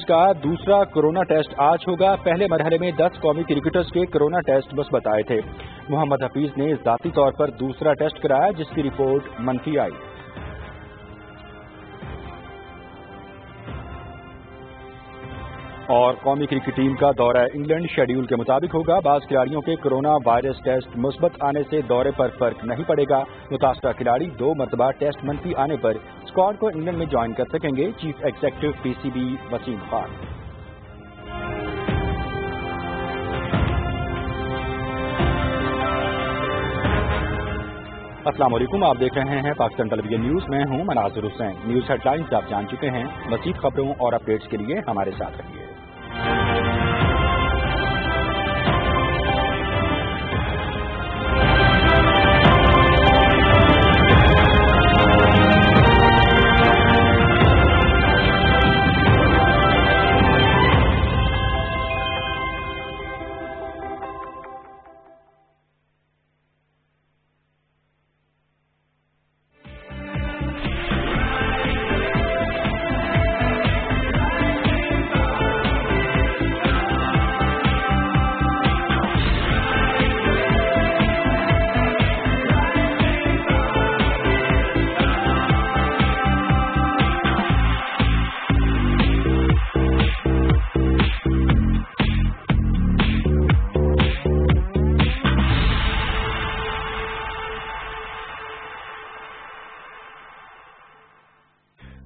का दूसरा corona test आज होगा। पहले मरहले में 10 कौमी क्रिकेटर्स के कोरोना टेस्ट मुस्बत आए थे। मोहम्मद हफीज ने ज़ाती तौर पर दूसरा टेस्ट कराया, जिसकी रिपोर्ट मनफी आई। और कौमी क्रिकेट टीम का दौरा इंग्लैंड शेड्यूल के मुताबिक होगा। बाज़ खिलाड़ियों के कोरोना वायरस टेस्ट मुस्बत आने से दौरे पर फर्क नहीं पड़ेगा। मुतासरा खिलाड़ी 2 मरतबा टेस्ट मनफी आने पर स्क्वाड को इंग्लैंड में ज्वाइन कर सकेंगे। Chief executive PCB Wasim Khan. अस्सलाम वालेकुम, आप देख रहे हैं पाकिस्तान टेलीविजन न्यूज। मैं हूं मनाजिर हुसैन। न्यूज हेडलाइंस आप जान चुके हैं। मज़ीद खबरों और अपडेट्स के लिए हमारे साथ रहिए।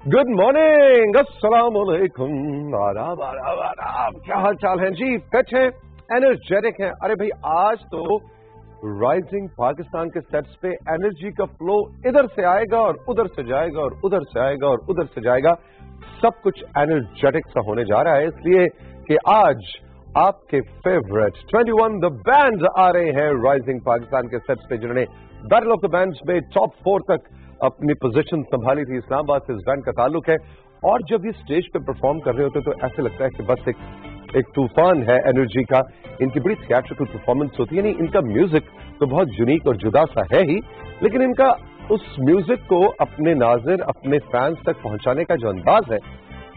गुड मॉर्निंग, अस्सलाम वालेकुम, आदाब आदाब आदाब। क्या हाल चाल है जी? फिट हैं, एनर्जेटिक हैं? अरे भाई, आज तो राइजिंग पाकिस्तान के सेट्स पे एनर्जी का फ्लो इधर से आएगा और उधर से जाएगा और उधर से आएगा और उधर से जाएगा। सब कुछ एनर्जेटिक सा होने जा रहा है, इसलिए कि आज आपके फेवरेट 21 द बैंड्स आ रहे हैं राइजिंग पाकिस्तान के सेट्स पे, जिन्होंने बैटल ऑफ द बैंड्स में टॉप 4 तक अपनी पोजीशन संभाली थी। इस्लामाबाद से इस बैंड का ताल्लुक है और जब ये स्टेज पे परफॉर्म कर रहे होते तो ऐसे लगता है कि बस एक तूफान है एनर्जी का। इनकी बड़ी थिएट्रिकल परफॉर्मेंस होती है। नहीं, इनका म्यूजिक तो बहुत यूनिक और जुदा सा है ही, लेकिन इनका उस म्यूजिक को अपने नाज़िर, अपने फैंस तक पहुंचाने का जो अंदाज है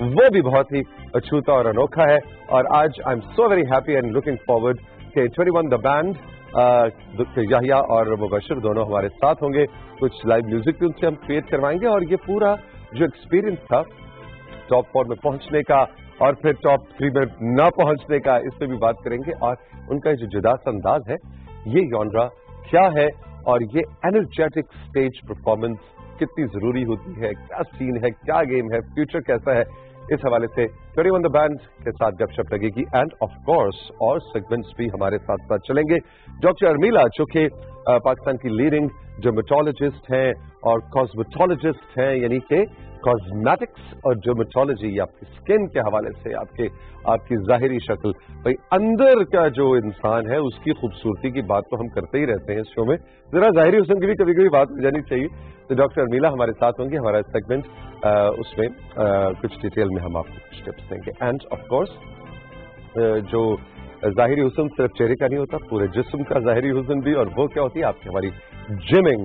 वो भी बहुत ही अछूता और अनोखा है। और आज I am so very happy and looking forward कि 21 द बैंड याहिया और मुबशिर दोनों हमारे साथ होंगे। कुछ लाइव म्यूजिक भी उनसे हम क्रिएट करवाएंगे और ये पूरा जो एक्सपीरियंस था टॉप 4 में पहुंचने का और फिर टॉप 3 में न पहुंचने का, इस पे भी बात करेंगे। और उनका जो जुदा सा अंदाज है, ये जॉनरा क्या है और ये एनर्जेटिक स्टेज परफॉर्मेंस कितनी जरूरी होती है, क्या सीन है, क्या गेम है, फ्यूचर कैसा है, इस हवाले से 21 द बैंड के साथ गपशप लगेगी। एंड ऑफ कोर्स और सेगमेंट्स भी हमारे साथ साथ चलेंगे। डॉक्टर अर्मिला, जो कि पाकिस्तान की लीडिंग डर्मेटोलॉजिस्ट हैं और कॉस्मेटोलॉजिस्ट हैं, यानी कि कॉस्मेटिक्स और डर्मेटोलॉजी, आपकी स्किन के हवाले से आपकी जाहिरी शक्ल, भाई अंदर का जो इंसान है उसकी खूबसूरती की बात तो हम करते ही रहते हैं इस शो में, जरा जाहिरी हुस्न की भी कभी कभी बात हो जानी चाहिए। तो डॉक्टर अर्मिला हमारे साथ होंगे। हमारा सेगमेंट उसमें कुछ डिटेल में हम आपको कुछ टिप्स देंगे। एंड ऑफ कोर्स जो जाहिरी हुस्न सिर्फ चेहरे का नहीं होता, पूरे जिस्म का जाहिरी हुस्न भी, और वो क्या होती है आपकी हमारी जिमिंग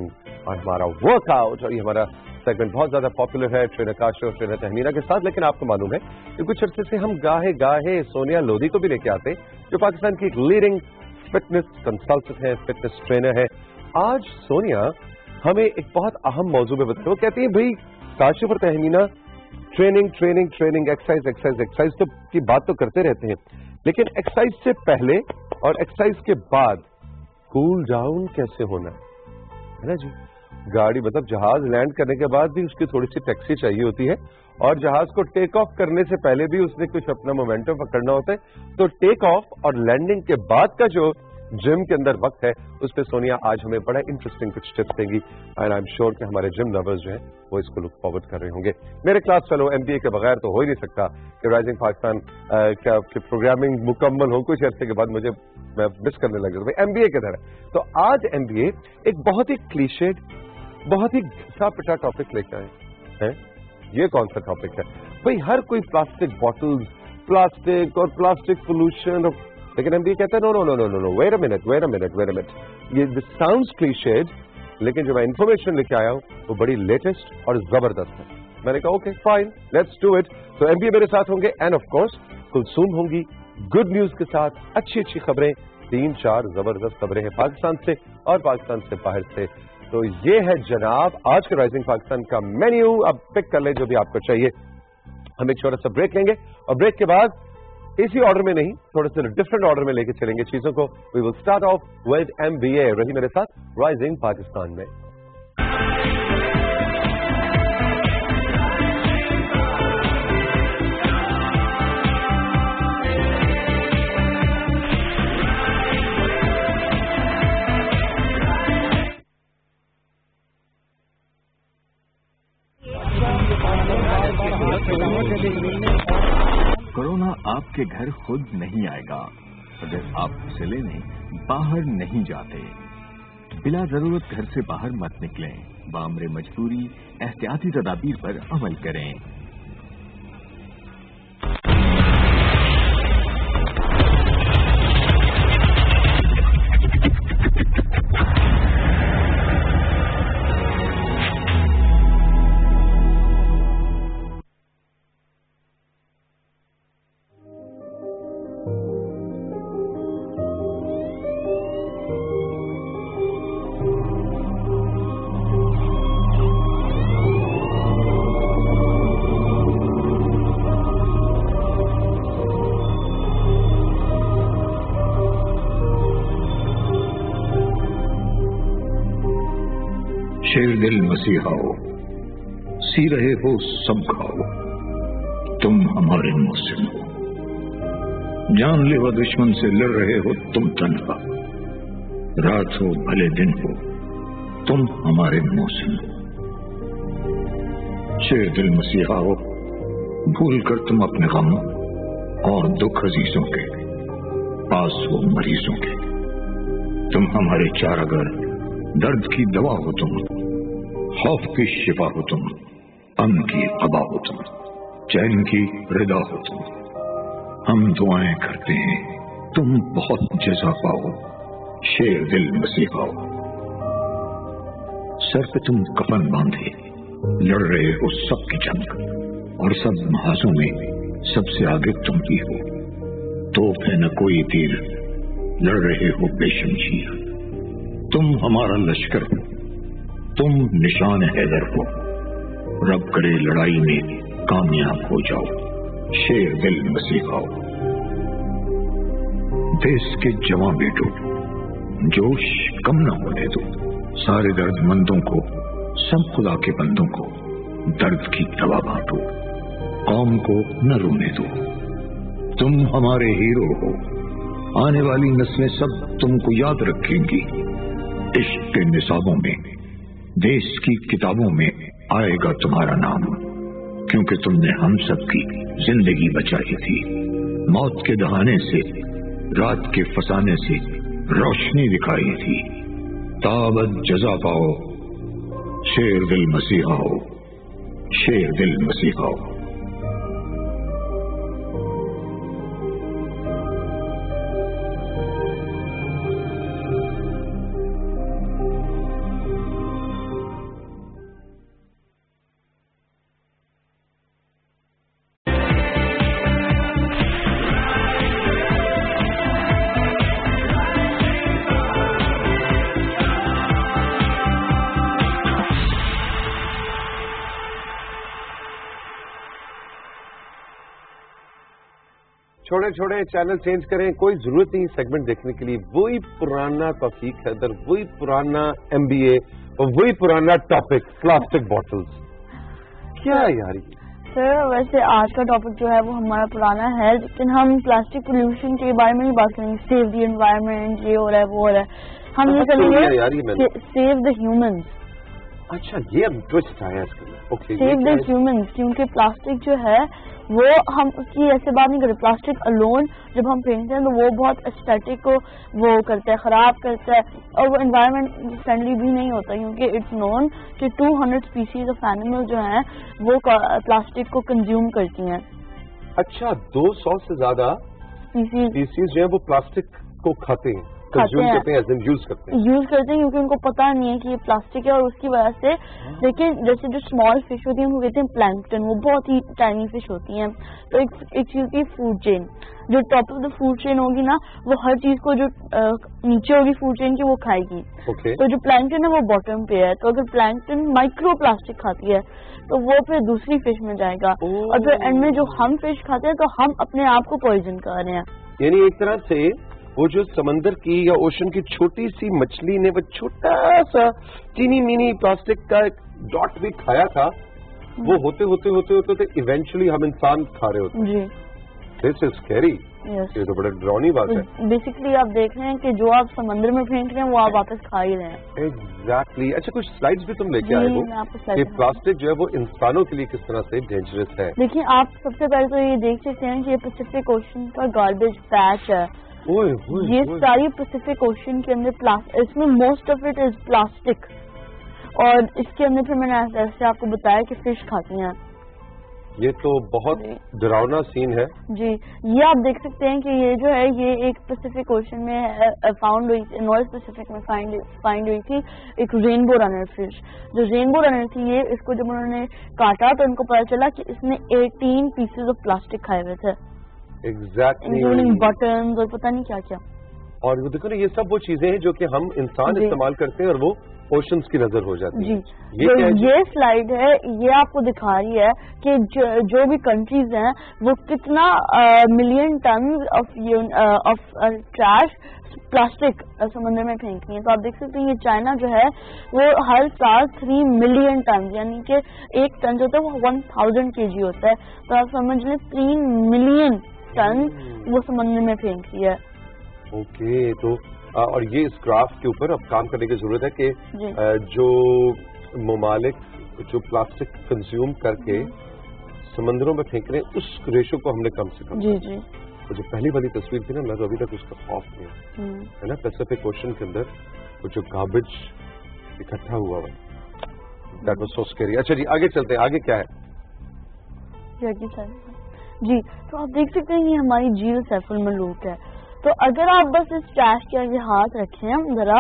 और हमारा वर्कआउट। और ये हमारा सेगमेंट बहुत ज्यादा पॉपुलर है ट्रेनर काश और ट्रेनर तहमीना के साथ। लेकिन आपको मालूम है कि कुछ अर्से से हम गाहे सोनिया लोधी को भी लेके आते, जो पाकिस्तान की एक लीडिंग फिटनेस कंसल्टेंट है, फिटनेस ट्रेनर है। आज सोनिया हमें एक बहुत अहम मौजू में बताते, वो कहती है भाई काशिफ और Tahmina training training training, exercise exercise exercise तो की बात तो करते रहते हैं, लेकिन एक्सरसाइज से पहले और एक्सरसाइज के बाद कूल डाउन कैसे होना है ना जी। गाड़ी मतलब जहाज लैंड करने के बाद भी उसकी थोड़ी सी टैक्सी चाहिए होती है, और जहाज को टेक ऑफ करने से पहले भी उसने कुछ अपना मोमेंटम पकड़ना होता है। तो टेक ऑफ और लैंडिंग के बाद का जो जिम के अंदर वक्त है, उस पर सोनिया आज हमें बड़ा इंटरेस्टिंग कुछ टिप्स देंगी। एंड आई एम श्योर कि हमारे जिम लवर्स जो हैं वो इसको लुक फॉरवर्ड कर रहे होंगे। मेरे क्लास फेलो MBA के बगैर तो हो ही नहीं सकता कि राइजिंग पाकिस्तान का प्रोग्रामिंग मुकम्मल हो। कुछ अर्से के बाद मैं मिस करने लग गया MBA की तरह। तो आज MBA एक बहुत ही क्लीशेड, बहुत ही घिसा पिटा टॉपिक लेकर आए हैं। ये कौन सा टॉपिक है भाई? हर कोई प्लास्टिक बॉटल्स, प्लास्टिक और प्लास्टिक पोल्यूशन, लेकिन MBA कहता है no no no no no no, wait a minute. ये साउंड्स क्लीशेड, लेकिन जो मैं इंफॉर्मेशन लेके आया हूं वो बड़ी लेटेस्ट और जबरदस्त है। میں نے کہا okay fine let's do it. تو MBA میرے ساتھ ہوں گے اینڈ آف کورس کلثوم ہوں گی گڈ نیوز کے ساتھ, اچھی اچھی خبریں, 3-4 زبردست خبریں ہیں پاکستان سے اور پاکستان سے باہر سے. تو یہ ہے جناب آج کے رائزنگ پاکستان کا مینیو. اب پک کر لیں جو بھی آپ کو چاہیے. ہم ایک چھوٹا سا بریک لیں گے اور بریک کے بعد اسی آرڈر میں نہیں تھوڑے سے ڈفرنٹ آرڈر میں لے کے چلیں گے چیزوں کو. We will start off with MBA. رہی میرے ساتھ رائزنگ پاکستان میں. کورونا آپ کے گھر خود نہیں آئے گا اگر آپ اسے لینے باہر نہیں جاتے. بلا ضرورت گھر سے باہر مت نکلیں. بامر مجبوری احتیاطی تدابیر پر عمل کریں. شیر دل مسیحاؤ سی رہے ہو سب کھاؤ تم ہمارے محسن ہو. جان لیوا دشمن سے لڑ رہے ہو تم تنہا. رات ہو بھلے دن ہو تم ہمارے محسن ہو. شیر دل مسیحاؤ بھول کر تم اپنے غموں اور دکھ عزیزوں کے پاس ہو مریضوں کے. تم ہمارے چارہ درد کی دوا ہو تم. خوف کی شفا ہو تم. امن کی قبا ہو تم. چین کی ردا ہو تم. ہم دعائیں کرتے ہیں تم بہت جزا پاؤ. شیر دل مسیحاؤ. سر پہ تم کفن باندھے لڑ رہے ہو سب کی جنگ اور سب محاذوں میں سب سے آگے تم ہی ہو. توپ ہے نہ کوئی تیر لڑ رہے ہو بے شمشیر. تم ہمارا لشکر ہو. تم نشان حیدر ہو. رب کرے لڑائی میں کامیاب ہو جاؤ. شیر دل مسیحاؤ. دیس کے جوان بیٹو جوش کم نہ ہونے دو. سارے درد مندوں کو سب خدا کے بندوں کو درد کی دوا بانٹو. قوم کو نہ رونے دو. تم ہمارے ہیرو ہو. آنے والی نسلیں سب تم کو یاد رکھیں گی. عشق کے نصابوں میں دیس کی کتابوں میں آئے گا تمہارا نام. کیونکہ تم نے ہم سب کی زندگی بچائی تھی. موت کے دہانے سے رات کے فسانے سے روشنی دکھائی تھی. تابت جزا پاؤ. شیر دل مسیحاؤ. شیر دل مسیحاؤ. چھوڑیں چینل چینج کریں. کوئی ضرورت نہیں سیگمنٹ دیکھنے کے لیے. وہی پرانا توفیق حیدر, وہی پرانا MBA اور وہی پرانا ٹاپک پلاسٹک بوٹلز. کیا یار سر ویسے آج کا ٹاپک جو ہے وہ ہمارا پرانا ہے, لیکن ہم پلاسٹک پولوشن کے بارے میں ہی بات کریں گے. سیو دی انوائرمنٹ, یہ ہو رہا ہے وہ ہو رہا ہے. ہم یہ کریں گے سیو دا ہیومنز. اچھا یہ اب ٹوسٹ آیا اس کے سیو دا ہیومنز. کیونکہ پلاسٹک جو ہے وہ ہم اس کی ایسے بات نہیں کرتے. پلاسٹک الون جب ہم پھینکتے ہیں تو وہ بہت اسٹیٹک کو وہ کرتا ہے, خراب کرتا ہے, اور وہ انوائرمنٹ فرینڈلی بھی نہیں ہوتا. کیونکہ اٹس نون کہ 200 اسپیسیز آف اینیمل جو ہیں وہ پلاسٹک کو کنزیوم کرتی ہیں. اچھا 200 سے زیادہ اسپیسیز جو ہیں وہ پلاسٹک کو کھاتے ہیں, کھاتے ہیں یوز کرتے ہیں کیونکہ ان کو پتا نہیں ہے کہ یہ پلاسٹک ہے، اور اس کی وجہ سے لیکن جیسے جو اسمال فش ہوتی ہیں وہ کہتے ہیں پلانکٹن، وہ بہت ہی ٹائنی فش ہوتی ہیں. تو ایک چیز ہوتی ہے فوڈ چین، جو top of the food chain ہوگی نا وہ ہر چیز کو جو نیچے ہوگی فوڈ چین کی وہ کھائے گی. تو جو پلانکٹن ہے وہ باٹم پہ ہے، تو اگر پلانکٹن مائکرو پلاسٹک کھاتی ہے تو وہ پھر دوسری فش میں جائے گا، اور پھر اینڈ میں جو ہم فش کھاتے ہیں تو ہم اپنے آپ کو پوائزن کر رہے ہیں. یعنی ایک طرح سے وہ جو سمندر کی یا اوشن کی چھوٹی سی مچھلی نے وہ چھوٹا سا چینی مینی پلاسٹک کا ایک ڈاٹ بھی کھایا تھا، وہ ہوتے ہوتے ہوتے ہوتے ہوتے ایونچولی ہم انسان کھا رہے ہوتے ہیں. جی دس از اسکیری. یہ تو بڑا ڈراؤنی بات ہے. بیسکلی آپ دیکھ رہے ہیں کہ جو آپ سمندر میں پھینک رہے ہیں وہ آپ واپس کھا ہی رہے ہیں. ایگزیکٹلی. اچھا کچھ سلائڈز بھی تم لے کے آئے ہو کہ پلاسٹک جو ہے وہ انسانوں کے لیے کس طرح سے ڈینجرس ہے. دیکھیے آپ سب سے پہلے تو یہ دیکھ سکتے ہیں کہ یہ پیسفک اوشن کا گاربیج پیچ ہے. یہ ساری پیسفک اوشن کے اندر اس میں most of it is plastic, اور اس کے اندر پھر میں نے ایسے آپ کو بتایا کہ فش کھاتی ہیں. یہ تو بہت ڈراؤنا سین ہے. جی یہ آپ دیکھ سکتے ہیں کہ یہ جو ہے یہ ایک پیسفک اوشن میں فاؤنڈ ہوئی تھی، نارتھ پیسفک میں فائنڈ ہوئی تھی ایک رینبو رنر فش. جو رینبو رنر تھی یہ اس کو جب انہوں نے کاٹا تو ان کو پتا چلا کہ اس نے 18 پیسز آف پلاسٹک کھائے ہوئے تھے، انکلوڈنگ بٹنز اور پتہ نہیں کیا کیا. اور وہ دیکھو نا یہ سب وہ چیزیں ہیں جو کہ ہم انسان استعمال کرتے ہیں اور وہ اوشنز کی نظر ہو جاتی ہے. یہ سلائیڈ ہے، یہ آپ کو دکھا رہی ہے کہ جو بھی کنٹریز ہیں وہ کتنا million tons of trash plastic سمندر میں پھینکتی ہیں. تو آپ دیکھ سکتے ہیں یہ چائنا جو ہے وہ ہر سال 3 ملین ٹن، یعنی کہ ایک ٹن جو ہوتا ہے وہ 1000 kg ہوتا ہے. تو آپ سمجھ لیں 3 ملین ٹن وہ سمندر میں پھینکتی ہے. اوکے. تو اور یہ اس گراف کے اوپر اب کام کرنے کی ضرورت ہے کہ جو ممالک جو پلاسٹک کنزیوم کر کے سمندروں میں پھینک رہے ہیں اس ریشو کو ہم نے کم سے کم. جی جی. جو پہلی والی تصویر تھی نا میں تو ابھی تک اس کا خوف کیا ہے نا، پیسفک اوشن کے اندر وہ جو گاربیج اکٹھا ہوا ہوا دیٹ واز سو اسکیری. اچھا جی آگے چلتے ہیں، آگے کیا ہے؟ جی تو آپ دیکھ سکتے ہیں یہ ہماری جھیل سیف الملوک ہے. تو اگر آپ بس اس ٹریش کے آگے ہاتھ رکھیں ذرا،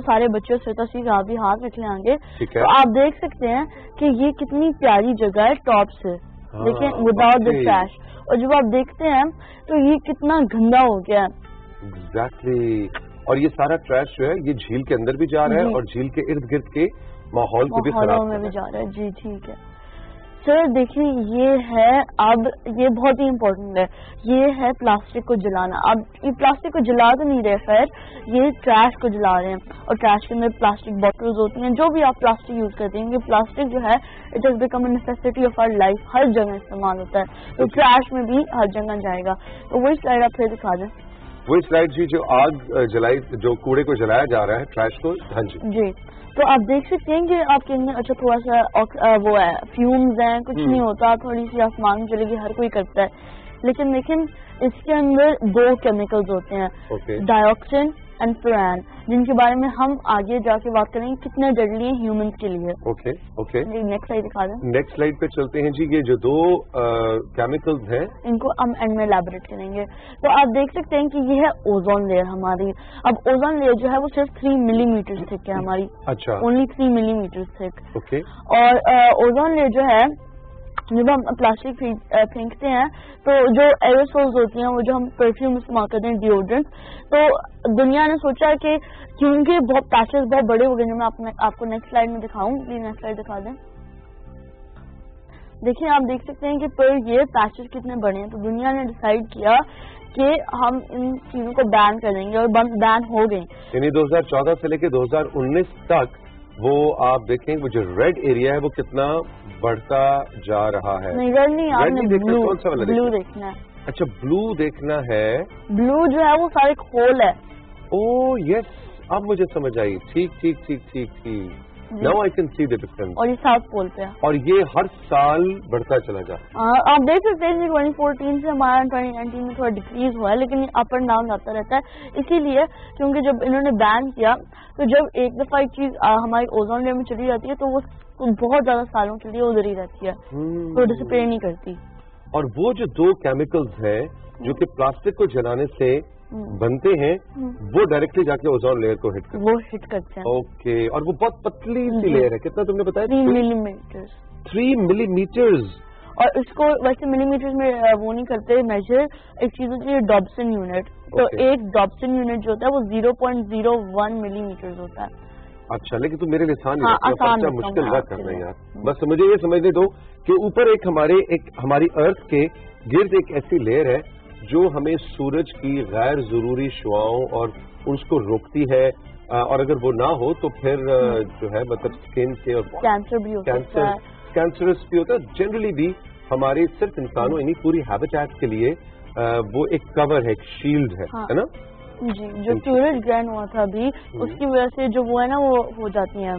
سارے بچوں سے تصویر آپ بھی ہاتھ رکھ لیں آگے، تو آپ دیکھ سکتے ہیں کہ یہ کتنی پیاری جگہ ہے ٹاپ سے، دیکھیں وداؤٹ دا ٹریش. اور جب آپ دیکھتے ہیں تو یہ کتنا گندا ہو گیا ہے. ایگزیکٹلی. اور یہ سارا ٹریش جو ہے یہ جھیل کے اندر بھی جا رہا ہے اور جھیل کے ارد گرد کے ماحول کو بھی خراب میں بھی جا رہا ہے. جی ٹھیک ہے سر. دیکھیں یہ ہے، اب یہ بہت ہی امپورٹنٹ ہے، یہ ہے پلاسٹک کو جلانا. اب یہ پلاسٹک کو جلا تو نہیں رہے، خیر یہ ٹریش کو جلا رہے ہیں. اور ٹریش کے اندر پلاسٹک بوٹلز ہوتی ہیں، جو بھی آپ پلاسٹک یوز کرتے ہیں، یہ پلاسٹک جو ہے it has become a necessity of our life, ہر جگہ استعمال ہوتا ہے. تو ٹریش میں بھی ہر جگہ جائے گا. تو وہی سلائڈ آپ پھر دکھا دیں. وہی سلائڈ جی جو آگ جلائی، جو کوڑے کو جلایا جا رہا ہے ٹریش کو. ہاں جی جی. تو آپ دیکھ سکتے ہیں کہ آپ کے اندر اچھا تھوڑا سا وہ ہے فیومز ہیں، کچھ نہیں ہوتا، تھوڑی سی آسمان میں چلے گی، ہر کوئی کرتا ہے. لیکن اس کے اندر 2 کیمیکلز ہوتے ہیں، ڈائی آکسین اینڈ فران، جن کے بارے میں ہم آگے جا کے بات کریں گے کتنے ڈیڈلی ہیں ہیومنس کے لیے. اوکے. نیکسٹ سلائڈ دکھا دیں. نیکسٹ سلائڈ پہ چلتے ہیں جی. یہ جو 2 کیمیکلز ہیں ان کو ہم اینڈ میں ایلیبوریٹ کریں گے. تو آپ دیکھ سکتے ہیں کہ یہ ہے اوزون لیئر ہماری. اب اوزون لیئر جو ہے وہ صرف 3 ملی میٹر تھک ہے ہماری. اچھا. اونلی 3 ملی میٹر تھک. اوکے. اور اوزون لیئر جو ہے جب ہم پلاسٹک پھینکتے ہیں تو جو ایروسولز ہوتی ہیں وہ جو ہم پرفیوم استعمال کرتے ہیں، ڈیوڈرنٹ، تو دنیا نے سوچا کہ کیونکہ بہت پیچز بہت بڑے ہو گئے، جو میں آپ کو نیکسٹ سلائڈ میں دکھاؤں. پلیز نیکسٹ سلائڈ دکھا دیں. دیکھیں آپ دیکھ سکتے ہیں کہ پر یہ پیچز کتنے بڑے ہیں. تو دنیا نے ڈیسائیڈ کیا کہ ہم ان چیزوں کو بین کر دیں گے، اور بین ہو گئی. یعنی 2014 سے لے کے 2019 تک وہ آپ دیکھیں وہ جو ریڈ ایریا ہے وہ کتنا بڑھتا جا رہا ہے. نہیں ریڈ نہیں، آپ نے بلو دیکھنا ہے. اچھا بلو دیکھنا ہے. بلو جو ہے وہ سارے کھول ہے. اوہ یس اب مجھے سمجھ آئی. ٹھیک. Now I can see the difference. اور یہ ساؤتھ پول پہ ہے اور یہ ہر سال بڑھتا چلا جا. آپ دیکھ سکتے ہیں 2014 سے ہمارا 2019 میں تھوڑا ڈکریز ہوا ہے، لیکن یہ اپ اینڈ ڈاؤن آتا رہتا ہے. اسی لیے کیونکہ جب انہوں نے بین کیا تو جب ایک دفعہ ایک چیز ہماری اوزون لیئر میں چلی جاتی ہے تو وہ بہت زیادہ سالوں کے لیے ادھر ہی رہتی ہے، تو ڈسپیئر نہیں کرتی. اور وہ جو 2 کیمیکلز ہیں جو کہ پلاسٹک کو جلانے سے बनते हैं वो डायरेक्टली जाके ओजोन लेयर को हिट करते हैं। वो हिट करते हैं। ओके, और वो बहुत पतली सी लेयर है, कितना तुमने बताया? 3 मिलीमीटर। 3 मिलीमीटर्स। और इसको वैसे मिलीमीटर में वो नहीं करते मेजर, एक चीज होती है डॉब्सन यूनिट। तो एक डॉब्सन यूनिट जो होता है वो 0.01 मिलीमीटर होता है। अच्छा, लेकिन तुम मेरे लिए आसान मुश्किल बात कर रहे हैं यार। बस मुझे ये समझने दो कि ऊपर एक हमारी अर्थ के गिर्द एक ऐसी लेयर है जो हमें सूरज की गैर जरूरी शुआओं और उसको रोकती है, और अगर वो ना हो तो फिर जो है मतलब स्किन के और कैंसर भी होता है, कैंसरस भी होता है। जनरली भी हमारे सिर्फ इंसानों यानी पूरी हैबिटेट के लिए वो एक कवर है, एक शील्ड है ना जी। जो सूरज ग्रहण हुआ था अभी, उसकी वजह से जो वो है ना वो हो जाती हैं,